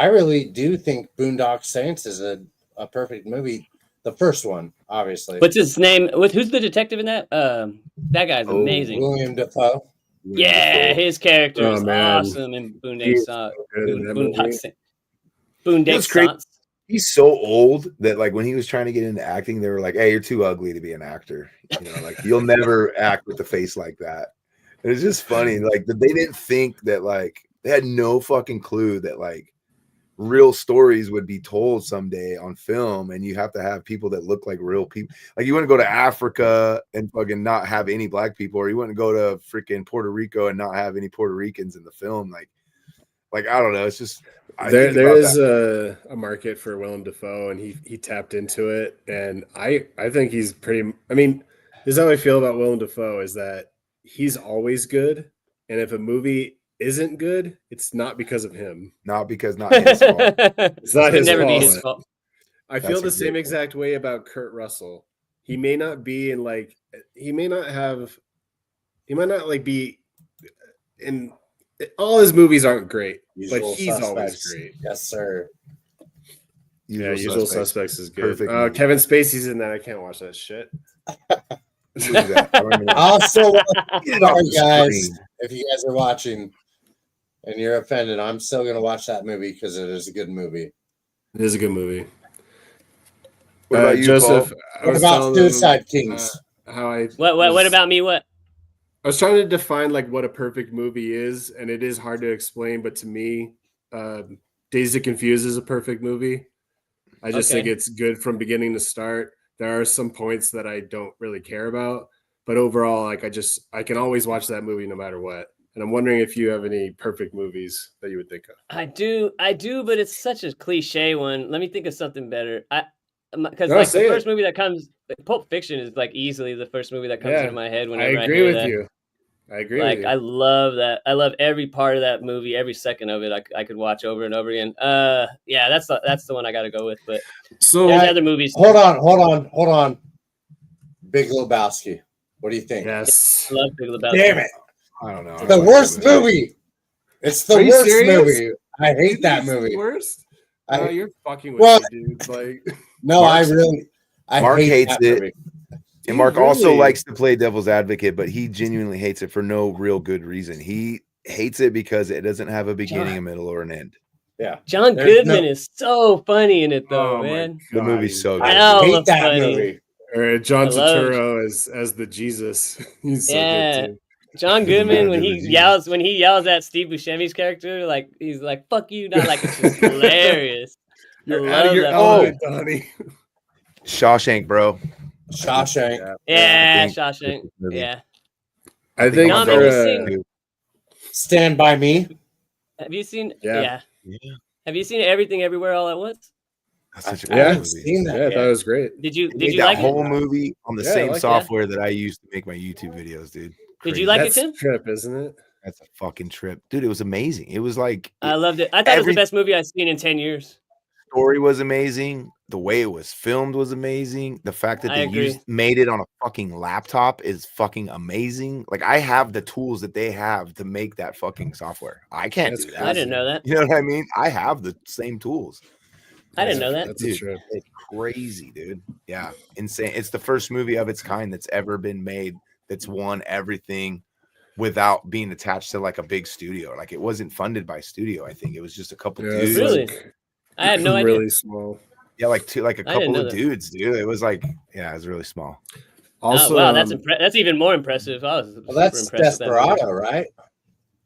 really do think Boondock Saints is a perfect movie. The first one, obviously. What's his name? Who's the detective in that? That guy's amazing. William Dafoe. Yeah, his character is awesome in Boondock Saints. He's so old that like when he was trying to get into acting, they were like, "Hey, you're too ugly to be an actor. You know, like you'll never act with a face like that." And it's just funny, like they didn't think that, like they had no fucking clue that like real stories would be told someday on film, and you have to have people that look like real people. Like you wouldn't go to Africa and fucking not have any black people, or you wouldn't go to freaking Puerto Rico and not have any Puerto Ricans in the film. Like I don't know. It's just there is a market for Willem Dafoe, and he tapped into it, and I think he's pretty. I mean, this is how I feel about Willem Dafoe is that he's always good, and if a movie isn't good, it's not because of him. Not his fault. It's not his never fault. Be his fault. I feel the same exact way about Kurt Russell. He may not be in like he might not like be in all his movies aren't great, but he's always great. Yes, sir. Usual Suspects is good. Kevin Spacey's in that. I can't watch that shit. Also, sorry guys, if you guys are watching and you're offended, I'm still going to watch that movie because it is a good movie. It is a good movie. What about you, Joseph? What about Suicide Kings? What about me? What? I was trying to define like what a perfect movie is, and it is hard to explain. But to me, Dazed and Confused is a perfect movie. I just think it's good from beginning to start. There are some points that I don't really care about, but overall, like I can always watch that movie no matter what. And I'm wondering if you have any perfect movies that you would think of. I do, but it's such a cliche one. Let me think of something better. Because like the first movie that comes, like Pulp Fiction is like easily the first movie that comes into my head whenever I agree with you. I agree with you. I love that. I love every part of that movie, every second of it. I could watch over and over again. Yeah, that's the one I got to go with. But so there's other movies. Hold on. Big Lebowski. What do you think? Yes, I love Big Lebowski. Damn it! I don't know. The worst movie. It's the worst movie. I hate that movie. The worst. You're fucking with me, dude. Like, no, Mark hates it. Movie. And Mark also likes to play devil's advocate, but he genuinely hates it for no real good reason. He hates it because it doesn't have a beginning, a middle, or an end. Yeah. John Goodman is so funny in it, though, man. The movie's so good. I hate that movie. Or John Turturro as the Jesus. He's so good too. John Goodman when he yells at Steve Buscemi's character, like he's like "fuck you," not like it's just hilarious. You're out of your element, Donnie. Shawshank, bro. Shawshank. Yeah, Shawshank. Yeah. I think Stand By Me. Have you seen? Yeah. Have you seen Everything Everywhere All at Once? That's such a good movie. Seen that. Yeah, I thought it was great. Did you that like whole it? movie on the same software that I used to make my YouTube videos, dude? Did you like That's it, Tim? a trip, isn't it? That's a fucking trip, dude. It was amazing. It was like I loved it. I thought it was the best movie I've seen in 10 years. Story was amazing. The way it was filmed was amazing. The fact that they made it on a fucking laptop is fucking amazing. Like I have the tools that they have to make that fucking software. I can't do that. I didn't know that. You know what I mean? I have the same tools. I didn't know that. That's dude, a trip. It's crazy, dude. Yeah, insane. It's the first movie of its kind that's ever been made that's won everything without being attached to like a big studio. Like it wasn't funded by studio. I think it was just a couple dudes. Really? I had no idea. Really small. Yeah, like a couple of dudes, dude. It was like, it was really small. Also, wow, that's even more impressive. I was that's Desperado, right?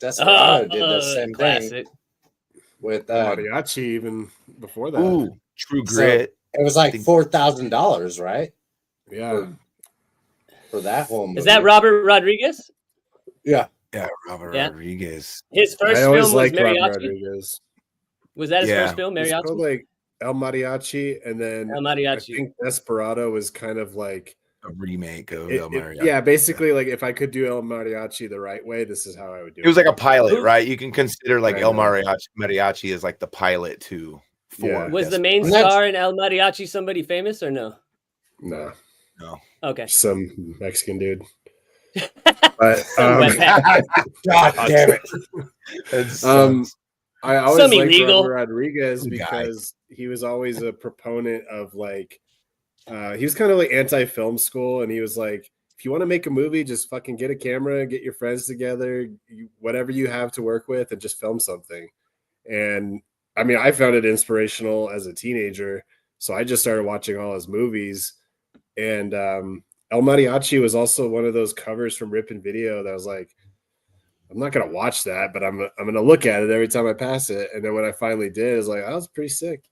Desperado did the same classic. thing with Mariachi even before that. Ooh, True Grit. So it was like $4,000, right? Yeah. For that whole movie. Is that Robert Rodriguez? Yeah. Yeah, Robert Rodriguez. His first I always film was liked Mariachi. Robert Rodriguez. Was that his Yeah. first film, It's Mariachi? called like El Mariachi, and then El I Mariachi. think Desperado was kind of like A remake of El Mariachi. yeah, basically like if I could do El Mariachi the right way, this is how I would do it. It was like a pilot, right? You can consider like I El know. Mariachi as like the pilot to Yeah. Was the main star in El Mariachi somebody famous or no? No. Okay. Some Mexican dude. But God damn it. I always Some liked illegal. Robert Rodriguez Some guy. because he was always a proponent of like he was kind of like anti-film school, and he was like, if you want to make a movie, just fucking get a camera, get your friends together, whatever you have to work with, and just film something. And I mean, I found it inspirational as a teenager, so I just started watching all his movies. And El Mariachi was also one of those covers from Ripon Video that was like, I'm not gonna watch that, but I'm gonna look at it every time I pass it. And then when I finally did, it was like, that was pretty sick.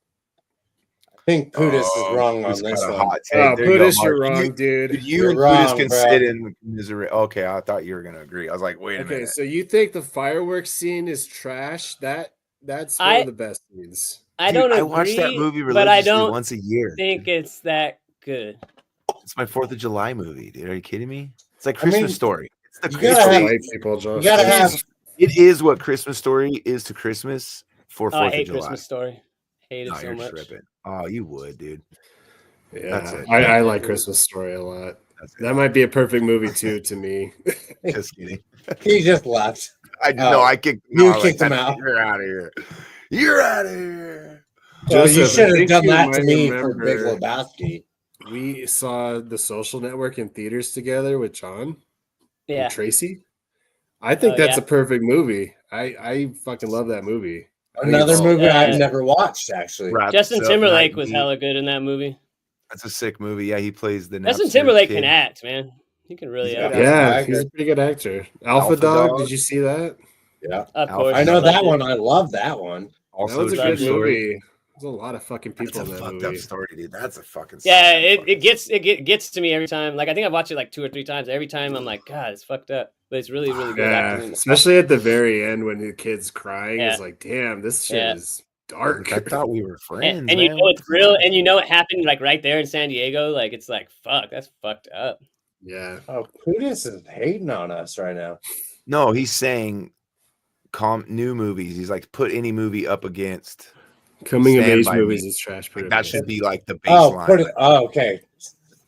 I think Pudis is wrong on this one. Hot take. Oh, There you go, Pudis, you're Mark. wrong, dude. You and You're Pudis wrong, can bro. sit in misery. Okay, I thought you were gonna agree. I was like, wait a Okay, minute. so you think the fireworks scene is trash? That's one of the best scenes. I Dude, don't agree, I watch that movie but I religiously don't once a year. think it's that good. It's my 4th of July movie, dude. Are you kidding me? It's like I mean, Christmas Story. It's the you Christmas gotta have- White people, Josh. You gotta have It is what Christmas Story is to Christmas for 4th Oh, I of hate July. Christmas Story. Hate it No, so you're much. tripping. Oh, you would, dude. Yeah, That's it. I like Christmas Story a lot. That might be a perfect movie too to me. Just kidding. he just left. I kicked him You out. kicked him out. You're out of here. You're out of here. Well, you Joseph, should I have think done you that to might me for Big remember Lebowski. We saw The Social Network in theaters together with John Yeah. and Tracy. I think that's yeah. a perfect movie. I fucking love that movie. Another movie Uh, I've never watched, actually. Justin Wraps up Timberlake night was meet. hella good in that movie. That's a sick movie. Yeah, he plays the Justin Napster Timberlake kid. can act, man. He can really He's act. good. Yeah, actor. he's a pretty good actor. Alpha, Alpha Dog, Dog. did you see that? Yeah. Of Alpha course. I know loved that it. one. I love that one. Also, That was a true good story. movie. There's a lot of fucking That's people a in that fucked movie. up story, dude. That's a fucking Yeah, sad it gets to me every time. Like I think I've watched it like 2 or 3 times. Every time I'm like, God, it's fucked up. But it's really, really good Yeah, acting. especially at the very end when the kid's crying. Yeah. It's like, damn, this shit Yeah. is dark. I thought we were friends, And you man. know it's real, and you know it happened like right there in San Diego. Like it's like, fuck, that's fucked up. Yeah. Oh, Pudis is hating on us right now. No, he's saying new movies. He's like, put any movie up against. Coming of Stand age by movies Me. is trash. Like, that should be like the Oh, baseline. okay.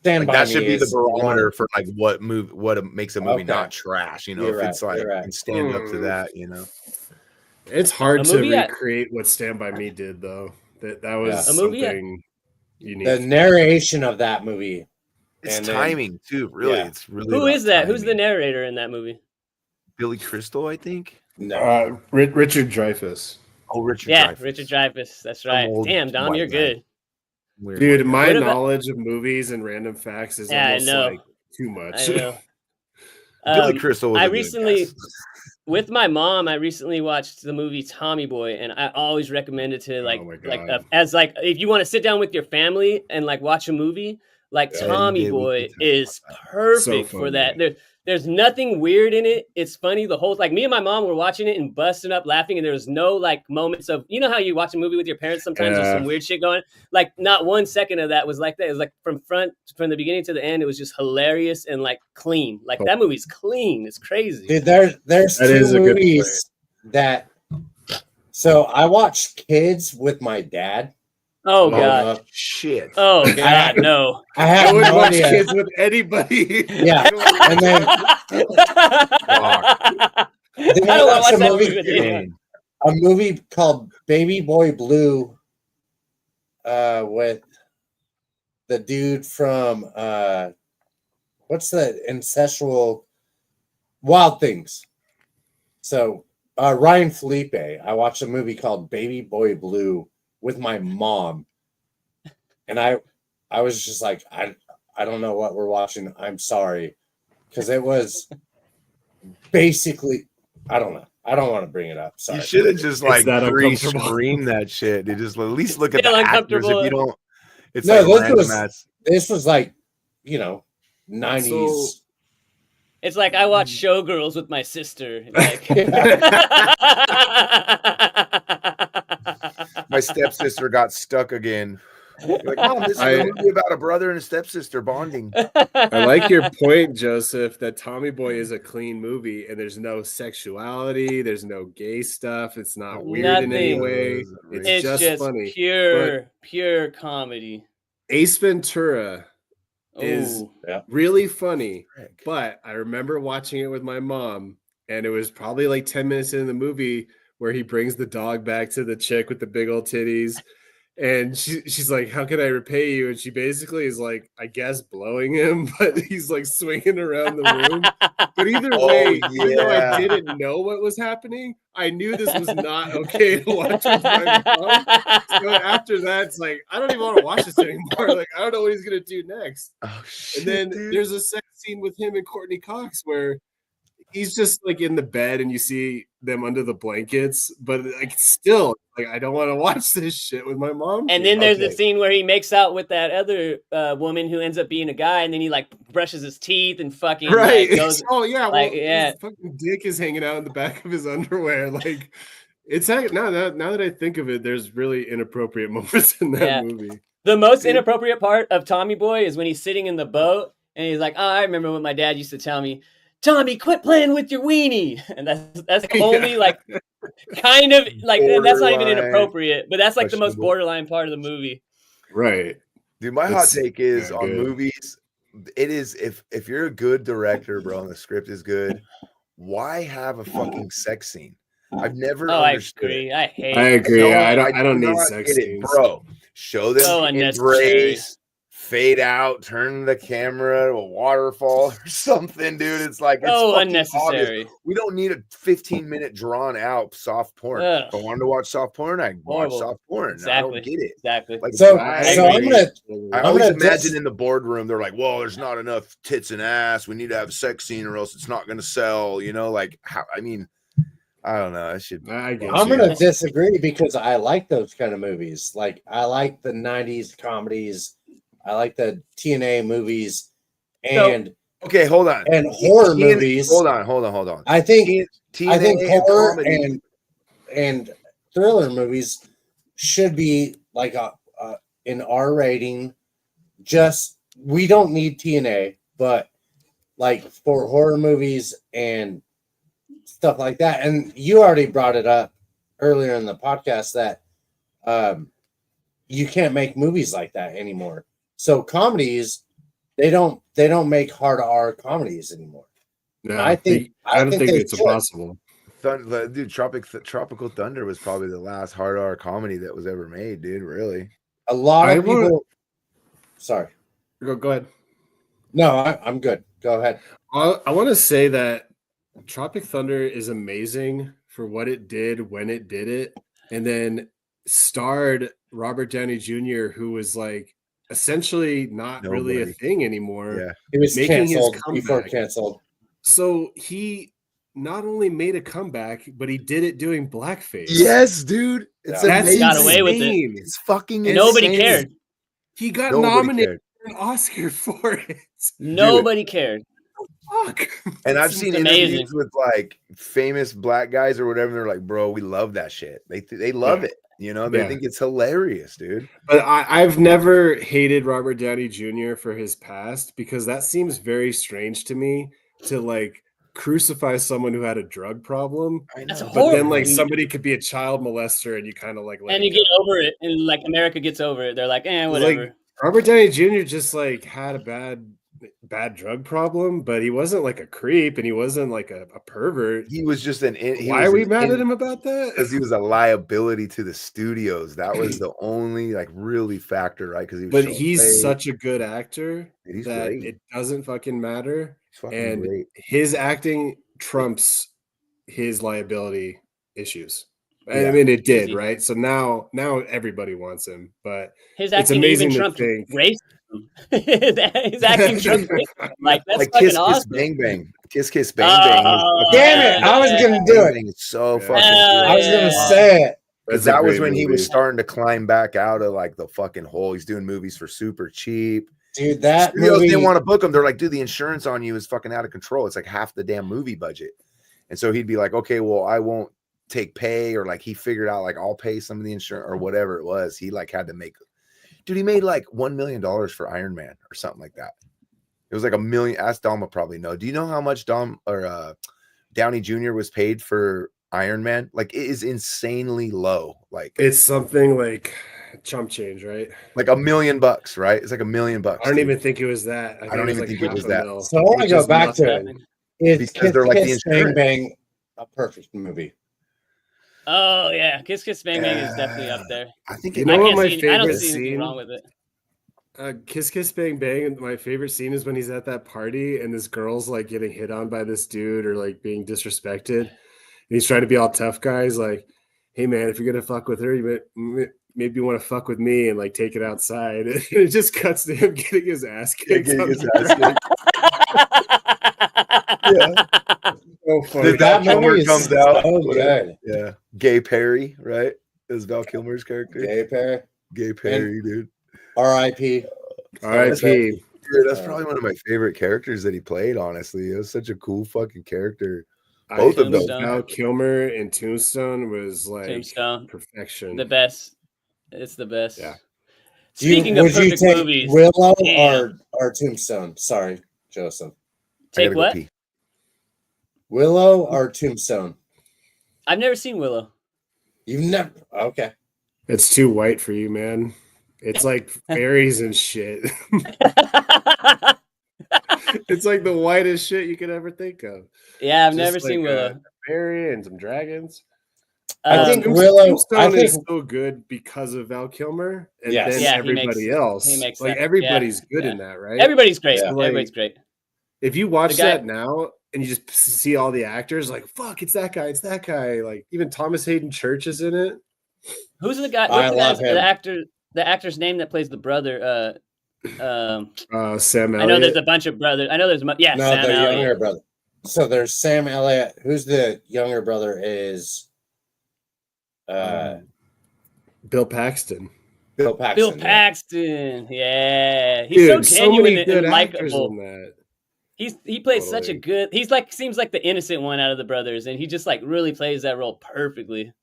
Stand Like, by that Me should be the is barometer for like what makes a movie Okay. not trash. You know, You're if it's right, like you're right. can stand up to that. You know, It's hard A to movie I- recreate what Stand By Me did, though. That was Yeah. A movie I- something unique. the narration of that movie. it's And then- timing too. Really, yeah. it's really. Who about is that? Who's the timing. narrator in that movie? Billy Crystal, I think. No. Richard Dreyfuss. Oh, Richard. Yeah, Dreyfuss. Richard Dreyfuss. That's Some right. old Damn, Dom, white you're guy. good. Weird Dude, white guy. my What about- knowledge of movies and random facts is Yeah, I almost know. like too I much. know. Billy Crystal. Was I a good recently- guess. With my mom, I recently watched the movie Tommy Boy, and I always recommend it to like Oh my like God. as like if you want to sit down with your family and like watch a movie, like Yeah, Tommy you did. We Boy did talk is about that. perfect So for funny. that. There's nothing weird in it. It's funny. The whole like me and my mom were watching it and busting up laughing, and there was no like moments of how you watch a movie with your parents. Sometimes there's Yeah. some weird shit going. Like not 1 second of that was like that. It was like from the beginning to the end. It was just hilarious and like clean. Like that movie's clean. It's crazy. Dude, there's That is two a good movies that. So I watched Kids with my dad. Oh god. Shit. Oh god, no. I I have would no watch idea. kids with anybody. Yeah, and then I don't want to watch It's a that movie- movie with anyone. a movie called Baby Boy Blue, with the dude from what's the ancestral Wild Things. So Ryan Felipe. I watched a movie called Baby Boy Blue with my mom, and I was just like, I don't know what we're watching. I'm sorry, because it was basically, I don't know. I don't want to bring it up. Sorry. You should have just like that pre-scream that shit. You just at least look at the actors if you don't. It's no, like this was like, 90s. It's like I watch Showgirls with my sister. Like, my stepsister got stuck again. You're like, Mom, this is a movie about a brother and a stepsister bonding. I like your point, Joseph, that Tommy Boy is a clean movie and there's no sexuality, there's no gay stuff, it's not weird in any way. It's just funny. Pure comedy. Ace Ventura is really funny, but I remember watching it with my mom, and it was probably like 10 minutes into the movie where he brings the dog back to the chick with the big old titties. And she's like, how can I repay you? And she basically is like, I guess blowing him, but he's like swinging around the room. But either way, even though I didn't know what was happening, I knew this was not okay to watch with my mom. So after that, it's like, I don't even want to watch this anymore. Like, I don't know what he's going to do next. Oh, shit, and then there's a sex scene with him and Courtney Cox where he's just like in the bed and you see them under the blankets, but like still, like I don't want to watch this shit with my mom. And then there's the scene where he makes out with that other woman who ends up being a guy, and then he like brushes his teeth and fucking right. Like, goes, oh yeah, like, his fucking dick is hanging out in the back of his underwear. Like it's now that I think of it, there's really inappropriate moments in that movie. The most inappropriate part of Tommy Boy is when he's sitting in the boat and he's like, I remember what my dad used to tell me. Tommy, quit playing with your weenie. And that's only like kind of like that's not even inappropriate, but that's like the most borderline part of the movie. Right. Dude, my hot take is on movies, it is if you're a good director, bro, and the script is good, why have a fucking sex scene? I've never understood. I agree. I agree. I don't need sex scenes. Bro. Show them so embrace. Fade out, turn the camera to a waterfall or something, dude. It's like it's unnecessary. Obvious. We don't need a 15-minute drawn out soft porn. If I wanted to watch soft porn, I watch soft porn. Exactly. I don't get it. Exactly. Like, I always imagine in the boardroom, they're like, "Well, there's not enough tits and ass. We need to have a sex scene, or else it's not going to sell." You know, like how? I mean, I don't know. I'm going to disagree because I like those kind of movies. Like I like the '90s comedies. I like the TNA movies and okay, hold on. And horror movies. Hold on. I think horror and thriller movies should be like an R rating. Just we don't need TNA, but like for horror movies and stuff like that. And you already brought it up earlier in the podcast that you can't make movies like that anymore. So comedies, they don't make hard R comedies anymore. No, I don't think it's impossible. Dude, Tropical Thunder was probably the last hard R comedy that was ever made, dude. Really, a lot of people. Sorry, go ahead. No, I'm good. Go ahead. I want to say that Tropic Thunder is amazing for what it did when it did it, and then starred Robert Downey Jr., who was like essentially not really a thing anymore. Yeah, he was making his comeback before canceled. So he not only made a comeback, but he did it doing blackface. Yes, dude. It's he got away with it. It's fucking insane. Nobody cared. He got nominated for an Oscar for it. Nobody cared. Fuck. And I've seen interviews with like famous black guys or whatever. They're like, bro, we love that shit. They love it. You know, they think it's hilarious, dude. But I've never hated Robert Downey Jr. for his past because that seems very strange to me to like crucify someone who had a drug problem. That's but horrible. Then like somebody could be a child molester and you kind of like and you get over it, and like America gets over it. They're like, whatever. Like, Robert Downey Jr. just like had a bad drug problem, but he wasn't like a creep and he wasn't like a pervert. He was just why are we mad at him about that? Because he was a liability to the studios. That was the only like really factor, right? Because he's such a good actor that great. It doesn't fucking matter. And great. His acting trumps his liability issues. Yeah. I mean, it did, right? So now everybody wants him, but his acting it's amazing even trumped racism. His acting trumps like that's like fucking Kiss, awesome. Kiss, Bang Bang. Kiss Kiss Bang Bang. Damn it! I was gonna do it. It's so fucking. I was gonna say it. Because that was when he was starting to climb back out of like the fucking hole. He's doing movies for super cheap. Dude, that studios didn't want to book him. They're like, dude, the insurance on you is fucking out of control. It's like half the damn movie budget. And so he'd be like, okay, well, I won't take pay, or like he figured out like I'll pay some of the insurance or whatever it was. He like had to make, dude, he made like $1 million for Iron Man or something like that. It was like $1 million. Ask Dom will probably know. Do you know how much Downey Jr. was paid for Iron Man? Like it is insanely low. Like it's something like chump change, right? Like $1 million, right? It's like $1 million. I don't even think it was that. I don't even think it was that. So I want to go back to it. Is Kiss they're like Kiss Bang Bang a perfect movie? Oh yeah, Kiss Kiss Bang Bang is definitely up there. I think you know what my I don't favorite see anything scene wrong with it. Kiss Kiss Bang Bang. My favorite scene is when he's at that party and this girl's like getting hit on by this dude or like being disrespected. And he's trying to be all tough guy. He's like, hey man, if you're gonna fuck with her, maybe you want to fuck with me and like take it outside. And it just cuts to him getting his ass kicked. Yeah. So funny. That Kilmer comes out. So good. Yeah. Gay Perry, right? Is Val Kilmer's character. Gay Perry, dude. R.I.P. R.I.P. Dude, that's probably one of my favorite characters that he played, honestly. It was such a cool fucking character. Both of those. Val Kilmer in Tombstone was like perfection. The best. It's the best. Yeah. Speaking of perfect movies. Willow or Tombstone? Sorry, Joseph. Take what? Willow or Tombstone? I've never seen Willow. You've never? Okay. It's too white for you, man. It's like fairies and shit. It's like the whitest shit you could ever think of. Yeah, I've never seen Willow. A fairy and some dragons. I think Willow is so good because of Val Kilmer, and then everybody else. He makes like everybody's good in that, right? Everybody's great. Yeah. Everybody's great. If you watch that now and you just see all the actors, like fuck, it's that guy, it's that guy. Like even Thomas Hayden Church is in it. Who's the guy? What's the actor? The actor's name that plays the brother. Sam Elliott. I know there's a bunch of brothers. I know there's Sam the Elliott. younger brother. So there's Sam Elliott. Who's the younger brother? Is Bill Paxton. Bill Paxton. Yeah, he's so genuine and likable. He plays such a good. He's like seems like the innocent one out of the brothers, and he just like really plays that role perfectly.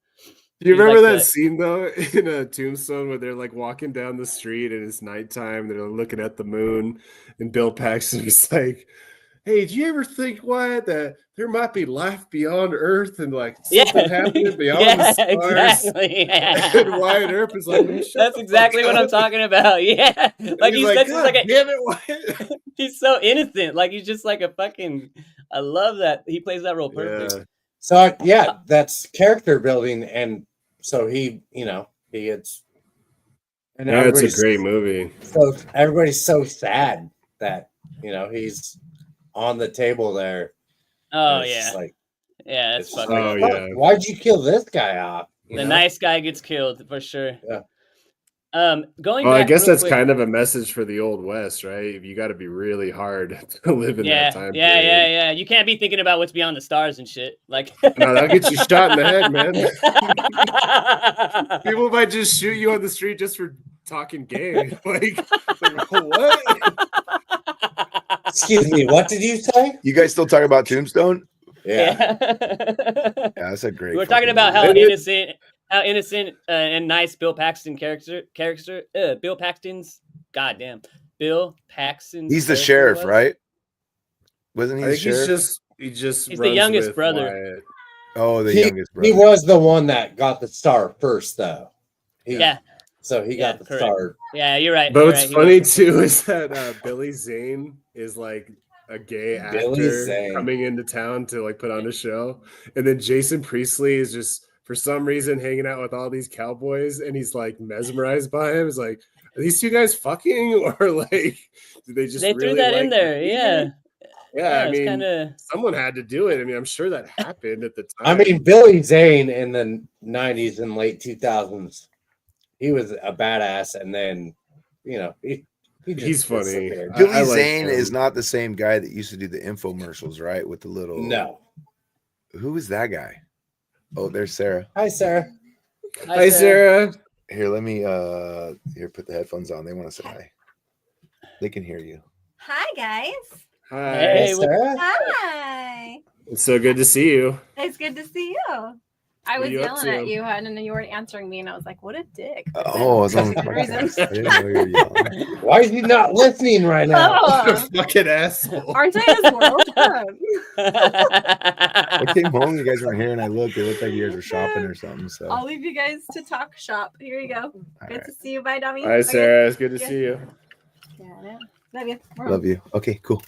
Do you remember that scene though in a Tombstone where they're like walking down the street and it's nighttime, they're looking at the moon, and Bill Paxton is like, "Hey, do you ever think, Wyatt, that there might be life beyond Earth and like something happening beyond the stars?" Exactly. And Wyatt Earp is like, "That's exactly what I'm talking about." Yeah, like he's like, damn it, Wyatt. He's so innocent. Like he's just like a fucking. I love that he plays that role perfect. Yeah. So that's character building, and so he gets. And it's a great movie. So everybody's so sad that he's on the table there. Oh yeah, it's fucking. Oh yeah. Why'd you kill this guy off? The nice guy gets killed for sure. Yeah. Going. Well, back I guess that's quick, kind of a message for the old West, right? You got to be really hard to live in that time. Yeah. You can't be thinking about what's beyond the stars and shit. Like, no, that'll get you shot in the head, man. People might just shoot you on the street just for talking gay. Like what? Excuse me, what did you say? You guys still talking about Tombstone? Yeah. Yeah, that's a great. We're talking about how innocent and nice Bill Paxton character. Bill Paxton's goddamn. Bill Paxton. He's the sheriff, right? Wasn't he? I the think sheriff? he's the youngest brother. Wyatt. Oh, the youngest brother. He was the one that got the star first, though. So he got the correct. Star. Yeah, you're right. But what's funny too is that Billy Zane is like a gay actor coming into town to like put on a show, and then Jason Priestley is just for some reason hanging out with all these cowboys, and he's like mesmerized by him. He's like, are these two guys fucking, or like did they just threw that in there? Yeah, I mean, someone had to do it. I mean, I'm sure that happened at the time. I mean, Billy Zane in the 90s and late 2000s, he was a badass, and then He's funny. Billy Zane is not the same guy that used to do the infomercials, right? With the little No. Who is that guy? Oh, there's Sarah. Hi, Sarah. Hi, Sarah. Here, let me here put the headphones on. They want to say hi. They can hear you. Hi, guys. Hi. Hey, Sarah. Hi. It's so good to see you. It's good to see you. I was you up yelling to? at you, and then you weren't answering me, and I was like, "What a dick!" Oh, I was on the Good reason. podcast. I didn't know you were yelling. Why is he not listening right now? Oh, Fucking asshole. aren't I as well? I came home, you guys weren't here, and I looked. It looked like you guys were shopping or something. So I'll leave you guys to talk shop. Here you go. Good to see you. Bye, Dummy. Hi, Sarah. It's good to see you. Yeah. Love you. love you. Okay, cool.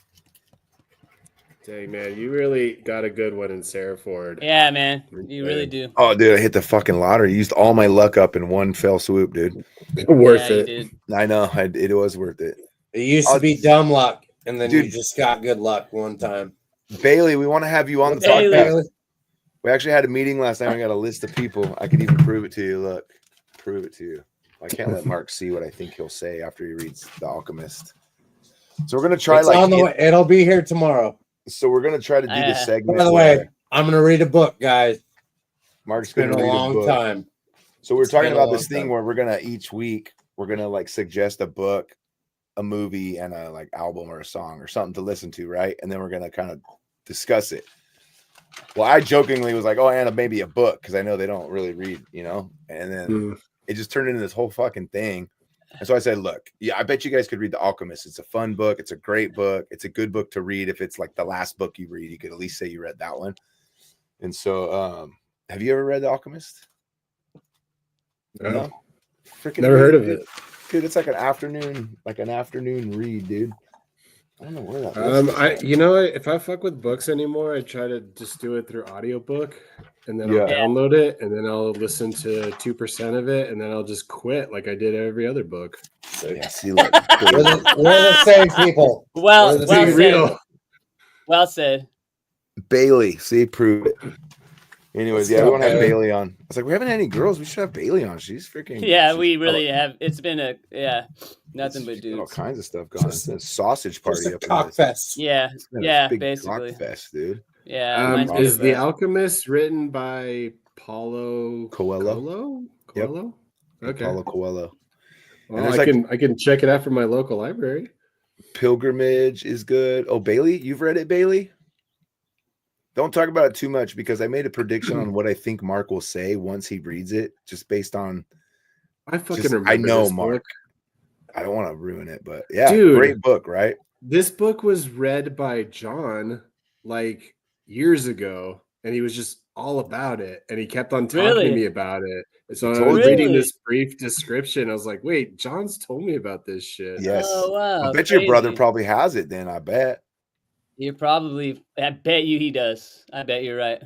Dang, man, you really got a good one in Sarah Ford. Yeah, man, you really do. Oh, dude, I hit the fucking lottery. Used all my luck up in one fell swoop, dude. Worth Yeah, you it. did. I know. It was worth it. It used to be dumb luck, and then Dude. you just got good luck one time. Bailey, we want to have you on the Bailey. podcast. We actually had a meeting last night. I got a list of people. I could even prove it to you. Look, prove it to you. I can't let Mark see what I think he'll say after he reads The Alchemist. So we're gonna try It's on the way. It'll be here tomorrow. So we're gonna try to do this segment. By the way, I'm gonna read a book, guys. Mark's It's been gonna a read long book. time. So we're talking been a about long this thing time. where we're gonna each week we're gonna like suggest a book, a movie, and a like album or a song or something to listen to, right? And then we're gonna kind of discuss it. Well, I jokingly was like, "Oh, and maybe a book," because I know they don't really read, you know. And then it just turned into this whole fucking thing. And so I said, "Look, yeah, I bet you guys could read The Alchemist. It's a fun book. It's a great book. It's a good book to read. If it's like the last book you read, you could at least say you read that one." And so, have you ever read The Alchemist? No. Freaking Never heard of it. Dude, it's like an afternoon read, dude. I don't know where that is. If I fuck with books anymore, I try to just do it through audiobook, and then Yeah. I'll download it, and then I'll listen to 2% of it, and then I'll just quit like I did every other book. Yeah, see, look, We're the same people. Well We're the said. same real. Well said. Bailey, see, prove it. Anyways, yeah, we want to have Okay. Bailey on. I was like, we haven't had any girls. We should have Bailey on. She's freaking. Yeah, she's we really got have. It's been nothing but all dudes. kinds of stuff going on. It's a sausage party Just a up in cock this. fest. Yeah, It's been a yeah, big basically. cock fest, dude. Yeah. reminds me Is of, The Alchemist written by Paulo Coelho? Yep. Coelho? Okay. Paulo Coelho. Well, there's I can check it out from my local library. Pilgrimage is good. Oh, Bailey, you've read it, Bailey? Don't talk about it too much because I made a prediction on what I think Mark will say once he reads it, just based on. I fucking Just, remember. I know this Mark. book. I don't want to ruin it, but yeah, Dude. great book, right? This book was read by John like years ago, and he was just all about it, and he kept on talking Really? to me about it. And so I Told was you. reading Really? this brief description. I was like, "Wait, John's told me about this shit." Yes. Oh wow! I bet your brother crazy. probably has it. Then I bet. You probably. I bet you he does. I bet you're right.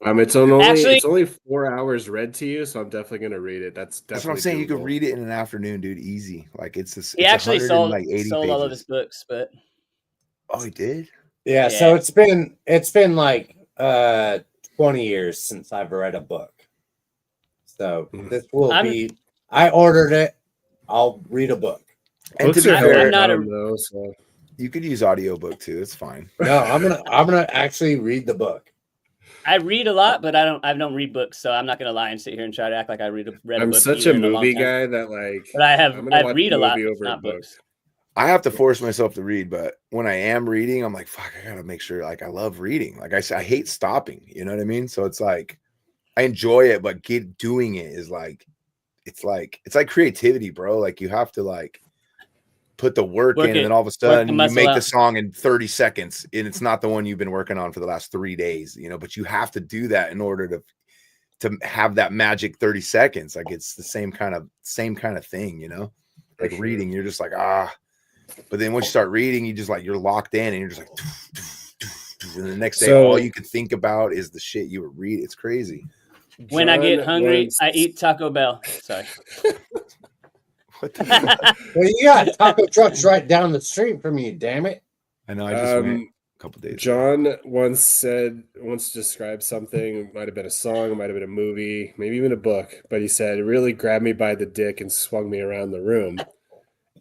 It's Actually- only 4 hours read to you, so I'm definitely gonna read it. That's That's what I'm saying. You could doable. read it in an afternoon, dude. Easy. Like it's this. He it's actually sold 180 all of pages. his books, but Oh, he did. Yeah, so it's been like 20 years since I've read a book. So this will be. I ordered it. I'll read a book. And to Books be are I'm fair, not a- though, so. you could use audiobook too. It's fine. No, I'm gonna actually read the book. I read a lot, but I don't read books, so I'm not gonna lie and sit here and try to act like I read a I'm book. such either a in long movie time. guy that like. But I I'm gonna watch read a lot, movie but over a not book. books. I have to force myself to read, but when I am reading, I'm like, fuck, I gotta make sure. Like, I love reading. Like I hate stopping. You know what I mean? So it's like, I enjoy it, but doing it is like, it's like creativity, bro. Like you have to like put the work in, and then all of a sudden you make the song in 30 seconds, and it's not the one you've been working on for the last 3 days. You know, but you have to do that in order to have that magic 30 seconds. Like it's the same kind of thing. You know, like reading, you're just like but then once you start reading, you just like you're locked in, and you're just like, and the next day all you could think about is the shit you were reading. It's crazy. When I get hungry, I eat Taco Bell. Sorry. What the fuck? Well, you got taco trucks right down the street from you. Damn it! I know. I just went a couple days. John once described something. It might have been a song, it might have been a movie, maybe even a book. But he said it really grabbed me by the dick and swung me around the room.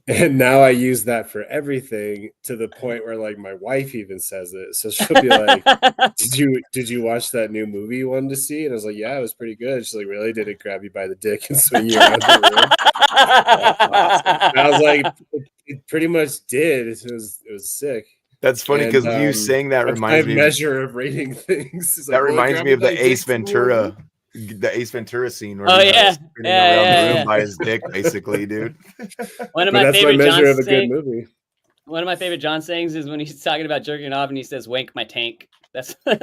And now I use that for everything to the point where like my wife even says it. So she'll be like, Did you watch that new movie you wanted to see? And I was like, yeah, it was pretty good. She's like, really? Did it grab you by the dick and swing you around the room? And I was like, it pretty much did. It was sick. That's funny because you saying that reminds me measure of rating things. That reminds me of the Ace Ventura scene where he was spinning around the room by his dick, basically, dude. One of my favorite measure of a good movie. One of my favorite John sayings is when he's talking about jerking off and he says, "Wank my tank." That's dude,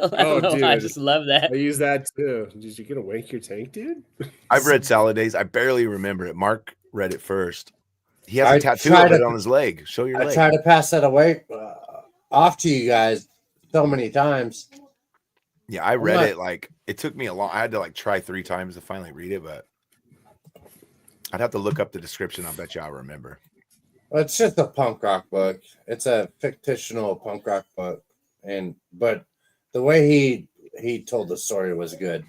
I just love that. I use that too. Did you get to wank your tank, dude? I've read Salad Days. I barely remember it. Mark read it first. He has a tattoo of it on his leg. Show your leg. I try to pass that away off to you guys so many times. Yeah, I read it like it took me I had to like try 3 times to finally read it, but I'd have to look up the description. I'll bet you I'll remember. Well, it's just a punk rock book. It's a fictional punk rock book, but the way he told the story was good.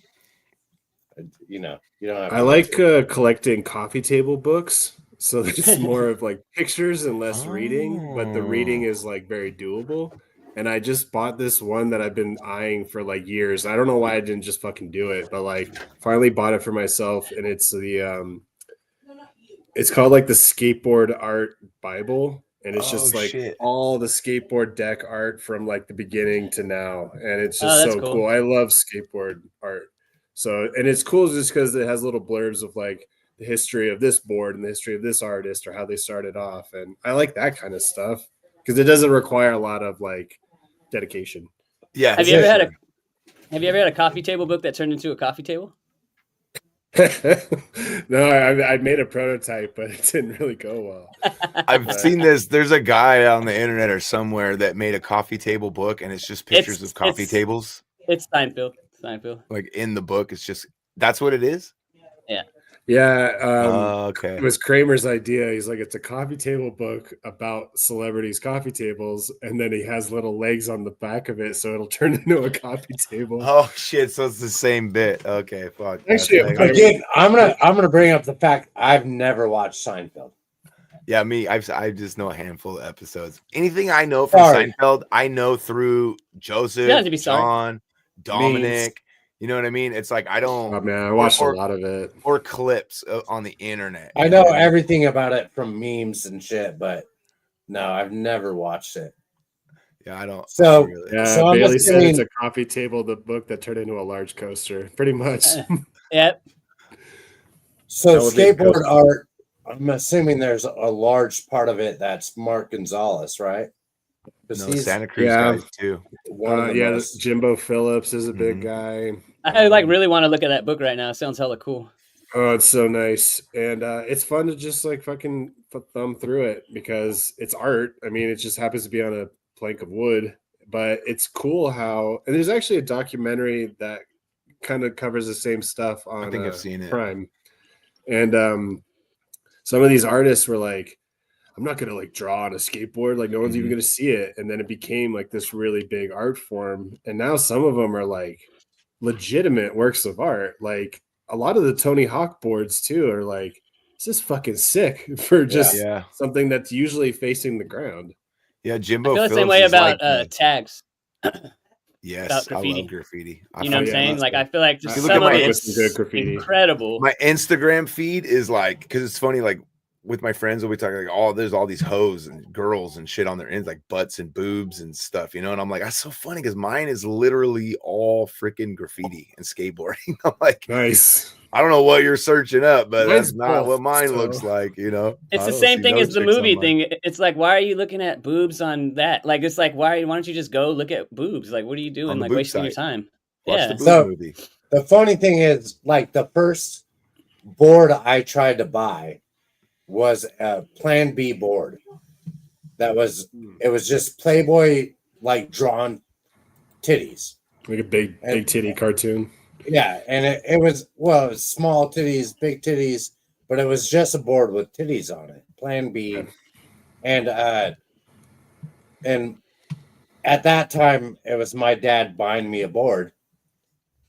You know, you don't have. I like collecting coffee table books, so it's more of like pictures and less reading, but the reading is like very doable. And I just bought this one that I've been eyeing for like years. I don't know why I didn't just fucking do it, but like finally bought it for myself, and it's the it's called like the Skateboard Art Bible, and it's just like all the skateboard deck art from like the beginning to now, and it's just so cool. I love skateboard art. So, and it's cool just because it has little blurbs of like the history of this board and the history of this artist or how they started off, and I like that kind of stuff because it doesn't require a lot of like dedication. Yeah. Have you ever had a coffee table book that turned into a coffee table? No, I made a prototype, but it didn't really go well. I've seen this. There's a guy on the internet or somewhere that made a coffee table book, and it's just pictures of coffee tables. It's Seinfeld. Like in the book, it's just that's what it is. Yeah. Yeah. Okay. It was Kramer's idea. He's like, it's a coffee table book about celebrities' coffee tables, and then he has little legs on the back of it, so it'll turn into a coffee table. Oh shit! So it's the same bit. Okay, fuck. Actually, again, I'm gonna bring up the fact I've never watched Seinfeld. Yeah, me. I just know a handful of episodes. Anything I know from Seinfeld, I know through Joseph, John, Dominic. You know what I mean? It's like I don't. Oh man, I watched a lot of it. Or clips on the internet. I know everything about it from memes and shit, but no, I've never watched it. Yeah, I don't. So Bailey said it's a coffee table, the book that turned into a large coaster, pretty much. Yep. So skateboard art. I'm assuming there's a large part of it that's Mark Gonzalez, right? No, Santa Cruz guys too. Jimbo Phillips is a big guy. I like really want to look at that book right now. It sounds hella cool. Oh, it's so nice, and it's fun to just like fucking thumb through it because it's art. I mean, it just happens to be on a plank of wood, but it's cool how. And there's actually a documentary that kind of covers the same stuff on. I think I've seen it. Prime, and some of these artists were like, I'm not gonna like draw on a skateboard, like no one's even gonna see it. And then it became like this really big art form. And now some of them are like legitimate works of art. Like a lot of the Tony Hawk boards too are like, this is fucking sick for just something that's usually facing the ground. Yeah, Jimbo. I feel the same way about tags. Yes, I love graffiti. You know what I'm saying? Like I feel like just some of it's good graffiti. Incredible. My Instagram feed is like, because it's funny, like with my friends, we talk like, there's all these hoes and girls and shit on their ends, like butts and boobs and stuff, you know. And I'm like, that's so funny because mine is literally all freaking graffiti and skateboarding. I'm like, nice. I don't know what you're searching up, but that's not what mine looks like, you know. It's the same thing as the movie thing. It's like, why are you looking at boobs on that? Like, it's like, why don't you just go look at boobs? Like, what are you doing? Like, wasting your time. Watch the boob movie. The funny thing is, like, the first board I tried to buy was a Plan B board. It was just Playboy, like, drawn titties. Like a big titty cartoon. Yeah, and it was small titties, big titties, but it was just a board with titties on it. Plan B. And at that time it was my dad buying me a board.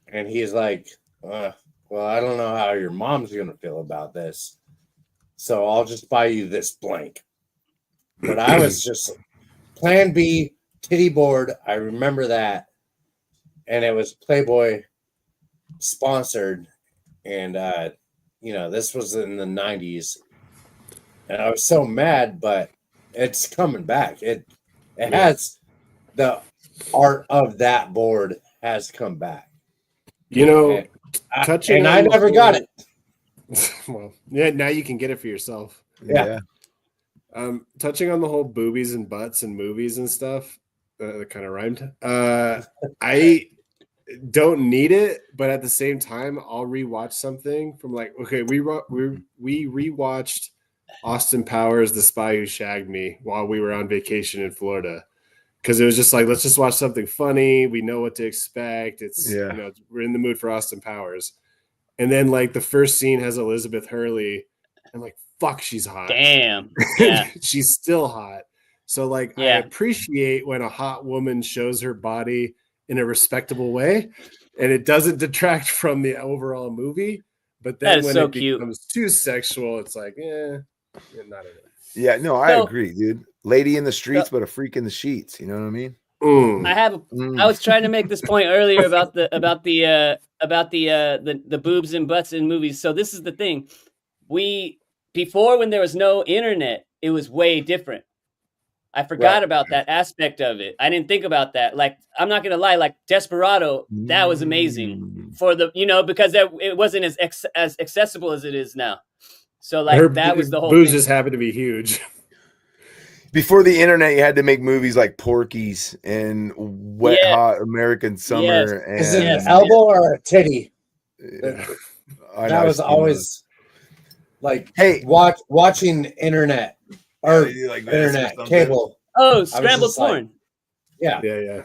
And he's like, well, I don't know how your mom's gonna feel about this. So I'll just buy you this blank. But I was just Plan B titty board. I remember that, and it was Playboy sponsored, and this was in the 90s, and I was so mad, but it's coming back. It has the art of that board has come back. And I never got it. Well, yeah, now you can get it for yourself. Yeah. Touching on the whole boobies and butts and movies and stuff, that kind of rhymed. I don't need it, but at the same time, I'll rewatch something from we rewatched Austin Powers, The Spy Who Shagged Me, while we were on vacation in Florida, because it was just like, let's just watch something funny. We know what to expect. We're in the mood for Austin Powers, and then the first scene has Elizabeth Hurley. I'm like, fuck, she's hot. Damn. Yeah. She's still hot. So I appreciate when a hot woman shows her body in a respectable way, and it doesn't detract from the overall movie. But then when it becomes too sexual, it's like, not enough. Yeah, no, I agree, dude. Lady in the streets, but a freak in the sheets. You know what I mean? I was trying to make this point earlier about the boobs and butts in movies. So this is the thing. Before, when there was no internet, it was way different. I forgot about that aspect of it. I didn't think about that. I'm not gonna lie, Desperado, that was amazing for because it wasn't as accessible as it is now. So that was the whole boobs thing. just happened to be huge. Before the internet, you had to make movies like Porky's and Wet Hot American Summer. And is it an elbow or a titty? That was always watching internet or internet cable. Oh, scrambled porn. Yeah.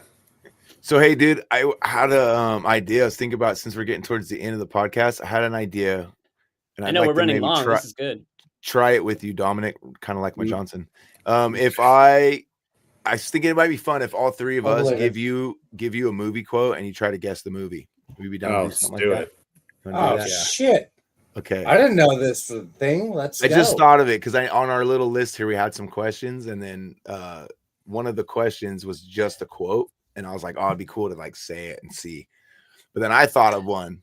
So hey, dude, I had a idea. I was thinking about, since we're getting towards the end of the podcast, I had an idea. And I know we're running long. This is good. Try it with you, Dominic. Kind of like my Johnson. If I was thinking it might be fun if all three of us give you a movie quote and you try to guess the movie. We'd be down to do something like that. Shit. Okay. I didn't know this was a thing. I just thought of it because on our little list here we had some questions, and then one of the questions was just a quote, and I was like, oh, it'd be cool to say it and see. But then I thought of one.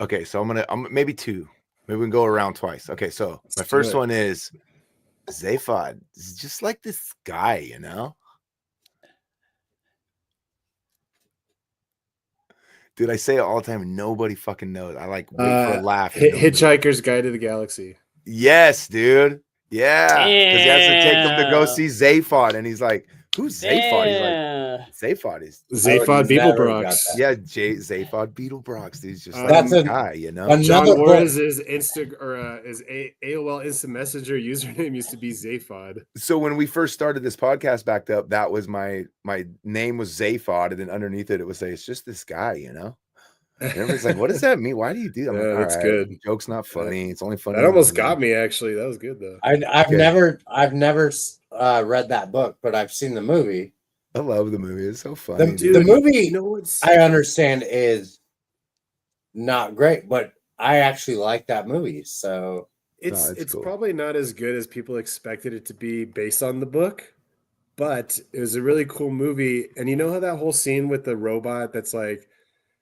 Okay, so I'm maybe two. Maybe we can go around twice. Okay, so my first one is Zaphod is just like this guy, you know? Dude, I say it all the time and nobody fucking knows. I wait for a laugh. Hitchhiker's Guide to the Galaxy. Yes, dude. Yeah. Because he has to take them to go see Zaphod, and he's like, who's Zaphod? He's like, Zaphod is Zaphod Beetlebrox. Yeah, Zaphod Beetlebrox. He's just like a guy, you know. John Warren's AOL Instant Messenger username used to be Zaphod. So when we first started this podcast back up, that was my name was Zaphod, and then underneath it would say, it's just this guy, you know. And everybody's like, what does that mean? Why do you do that? Yeah, that's good. The joke's not funny. It's only funny. That almost got me, actually. That was good though. I've never read that book, but I've seen the movie. I love the movie. It's so funny. The movie, I understand, is not great, but I actually like that movie. So it's cool. Probably not as good as people expected it to be based on the book, but it was a really cool movie. And you know how that whole scene with the robot that's like,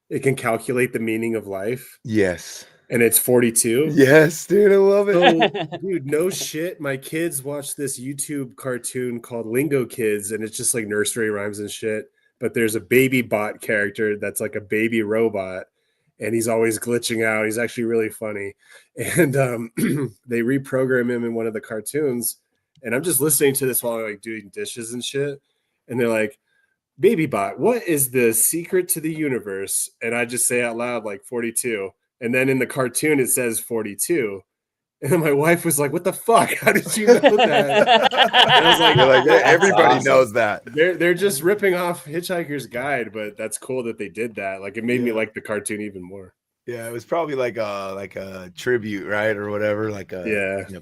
it can calculate the meaning of life? Yes. And it's 42. Yes, dude, I love it. So, dude, no shit. My kids watch this YouTube cartoon called Lingo Kids, and it's just like nursery rhymes and shit. But there's a baby bot character that's like a baby robot, and he's always glitching out. He's actually really funny. And they reprogram him in one of the cartoons. And I'm just listening to this while I'm doing dishes and shit. And they're like, baby bot, what is the secret to the universe? And I just say out loud, 42. And then in the cartoon, it says 42. And then my wife was like, what the fuck? How did you know that? I was like everybody knows that. They're just ripping off Hitchhiker's Guide, but that's cool that they did that. It made me like the cartoon even more. Yeah, it was probably like a tribute, right? Or whatever,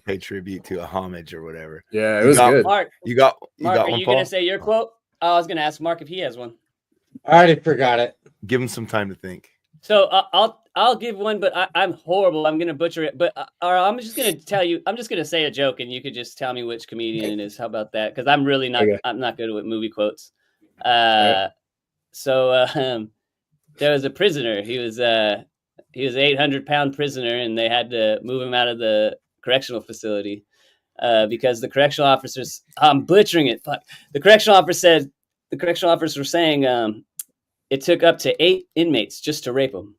pay tribute to a homage or whatever. Yeah, it was good. Mark, you got are you going to say your quote? I was going to ask Mark if he has one. I already forgot it. Give him some time to think. So I'll give one, but I'm horrible. I'm gonna butcher it. But I'm just gonna tell you. I'm just gonna say a joke, and you could just tell me which comedian it is. How about that? Because I'm really not. Okay. I'm not good with movie quotes. Right. So there was a prisoner. He was 800-pound prisoner, and they had to move him out of the correctional facility because the correctional officers. I'm butchering it. Fuck. The correctional officer were saying. It took up to 8 inmates just to rape him.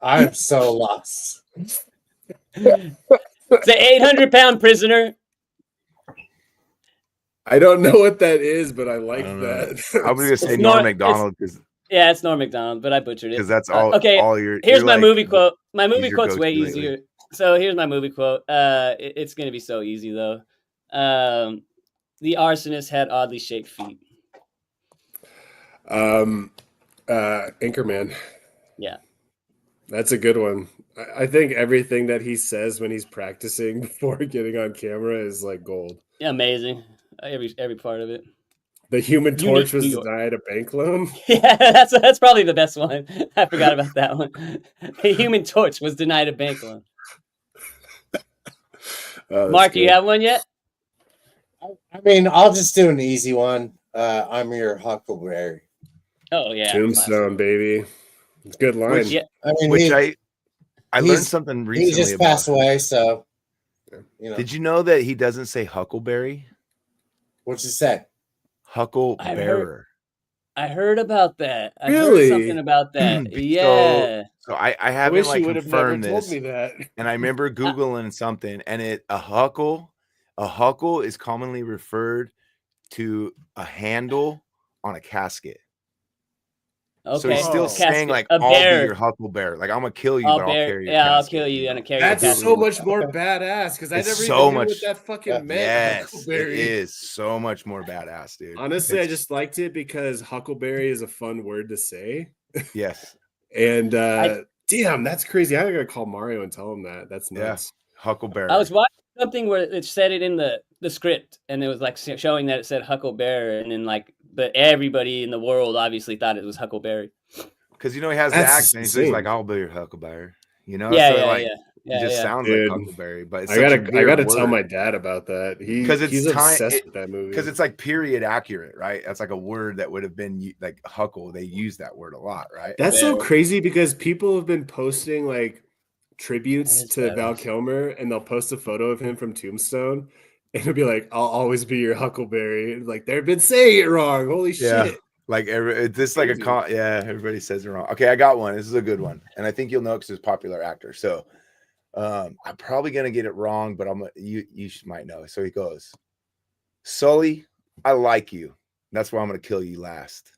I'm so lost. It's an 800-pound prisoner. I don't know what that is, but I like that. I was gonna say Norm Macdonald because it's Norm Macdonald, but I butchered it because that's all. Okay, all here's my like, movie quote. My movie quote's way lately. easier. So here's my movie quote. It's gonna be so easy though. The arsonist had oddly shaped feet. Anchorman. Yeah. That's a good one. I think everything that he says when he's practicing before getting on camera is like gold. Yeah, amazing. Every part of it. The Human Torch was denied a bank loan. Yeah, that's probably the best one. I forgot about that one. The Human Torch was denied a bank loan. Mark, do you have one yet? I mean, I'll just do an easy one. I'm your Huckleberry. Oh yeah, Tombstone, baby. It's a good line. Which, yeah. I mean, I learned something recently. He just passed away, so you know. Did you know that he doesn't say Huckleberry? What's he say? Hucklebearer. I heard about that. I really? heard something about that. Yeah. So I haven't like confirmed told this. me that. And I remember Googling something, and a huckle is commonly referred to a handle on a casket. Okay. So he's still saying like, "I'll be your Huckleberry." Like I'm gonna kill you, but I'll carry your casket. I'll kill you and carry. That's so much more badass because I never even knew what that fucking meant. Yes, it is so much more badass, dude. Honestly, I just liked it because Huckleberry is a fun word to say. Yes. And damn, that's crazy. I gotta call Mario and tell him that. That's nuts. Yeah. Huckleberry. I was watching something where it said it in the script, and it was like showing that it said Huckleberry, and then like, but everybody in the world obviously thought it was Huckleberry. Because he has the accent. He's like, "I'll be your Huckleberry." You know? Yeah, so, yeah, like, yeah. It just sounds like Huckleberry, but it's I gotta tell my dad about that. He's obsessed with that movie because it's like period accurate, right? That's like a word that would have been like huckle. They use that word a lot, right? That's so crazy because people have been posting like tributes to Val Kilmer, and they'll post a photo of him from Tombstone, and it'll be like, "I'll always be your Huckleberry." Like they've been saying it wrong. Holy shit! Like this, like everybody says it wrong. Okay, I got one. This is a good one, and I think you'll know because he's a popular actor. So. I'm probably gonna get it wrong, but you might know. So he goes, "Sully, I like you. That's why I'm gonna kill you last."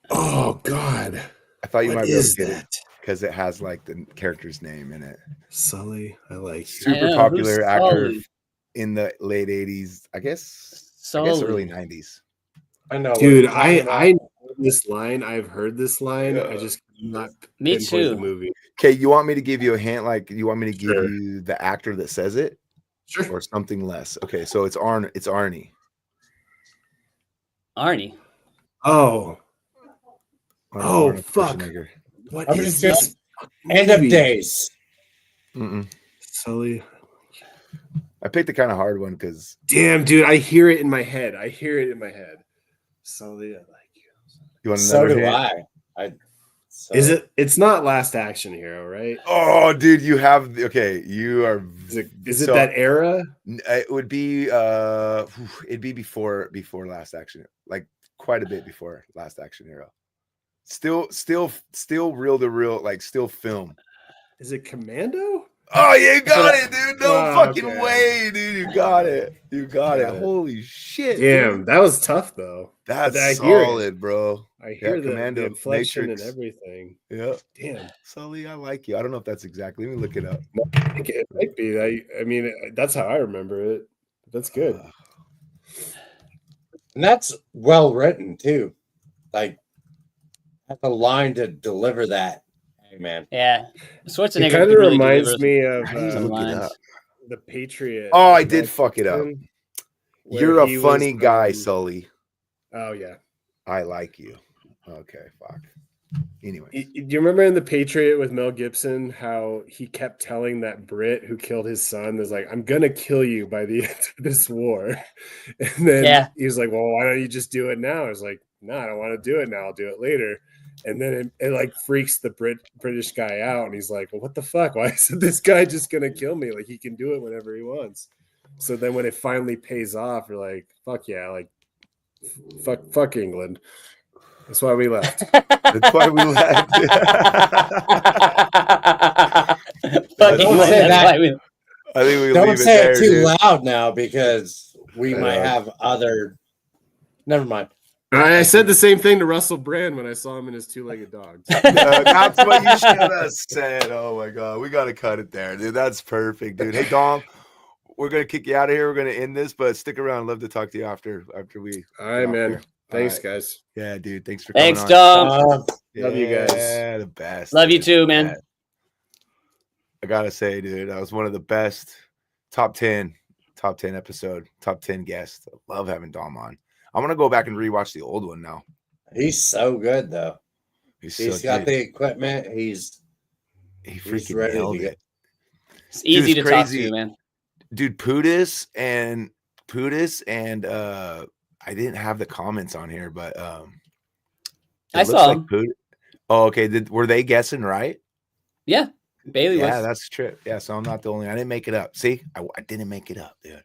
Oh God! I thought you might be able to get it because it has like the character's name in it. Sully, I like you. Super popular actor in the late '80s, I guess early '90s. I know, dude. I know this line. I've heard this line. Yeah. I just not. Me too. The movie. Okay, you want me to give you a hint? Like, you want me to give you the actor that says it, or something less? Okay, so it's Arnie. It's Arnie. Arnie. Oh. Arnold fuck! What is this? End of Days. Sully. I picked a kind of hard one because. Damn, dude! I hear it in my head. Sully, I like you. You want so do hint? So. Is it? It's not Last Action Hero, right? Oh, dude, you have you are. Is it that era? It would be. It'd be before Last Action, like quite a bit before Last Action Hero. Still reel to reel, like still film. Is it Commando? Oh, you got it, dude. No fucking way, dude. You got it. Holy shit. Damn, that was tough though. That's solid, bro. I hear Commando, the inflection Matrix. And everything. Yeah. Damn. Sully, I like you. I don't know if that's exactly. Let me look it up. I think it might be. I mean, that's how I remember it. That's good. And that's well written too. Like, have a line to deliver that. Hey, man. Yeah. Schwarzenegger it kind of reminds me of the The Patriot. Oh, I did fuck it up. You're a funny guy, Sully. Oh yeah, I like you. Okay, fuck. Anyway, do you remember in The Patriot with Mel Gibson how he kept telling that Brit who killed his son, "Is like, I'm gonna kill you by the end of this war," and then he was like, "Well, why don't you just do it now?" I was like, "No, I don't want to do it now. I'll do it later." And then it like freaks the British guy out, and he's like, "Well, what the fuck? Why isn't this guy just gonna kill me? Like he can do it whenever he wants." So then when it finally pays off, you're like, "Fuck yeah!" Like, fuck England. That's why we left. That's why we left. Don't say that. I think we don't leave say it there, it too dude. loud now because we might have other. Never mind. I said the same thing to Russell Brand when I saw him in his two-legged dog. That's what you should have said. Oh my god, we gotta cut it there, dude. That's perfect, dude. Hey, Dom, we're gonna kick you out of here. We're gonna end this, but stick around. Love to talk to you after we. All right, man. Here. Thanks, guys. Yeah, dude. Thanks for coming on. Dom. Love you guys. Yeah, the best. Love you too, man. I gotta say, dude, that was one of the best top 10 episode, top 10 guests. I love having Dom on. I'm gonna go back and rewatch the old one now. He's so good though. He's got the equipment. He freaking ready nailed to it. It's easy to talk to, man. Dude, Pudis and I didn't have the comments on here, but I saw them. Oh, okay. Were they guessing right? Yeah, Bailey was. Yeah, that's true. Yeah, so I'm not the only. I didn't make it up. See, I didn't make it up, dude.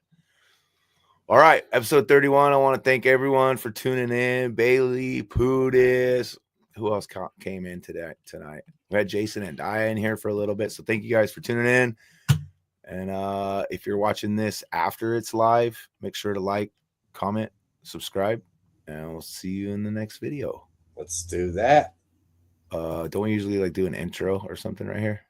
All right, episode 31. I want to thank everyone for tuning in. Bailey, Pudis. Who else came in tonight? We had Jason and Dia in here for a little bit. So thank you guys for tuning in. And if you're watching this after it's live, make sure to like, comment, subscribe, and we'll see you in the next video. Let's do that. Don't we usually like do an intro or something right here?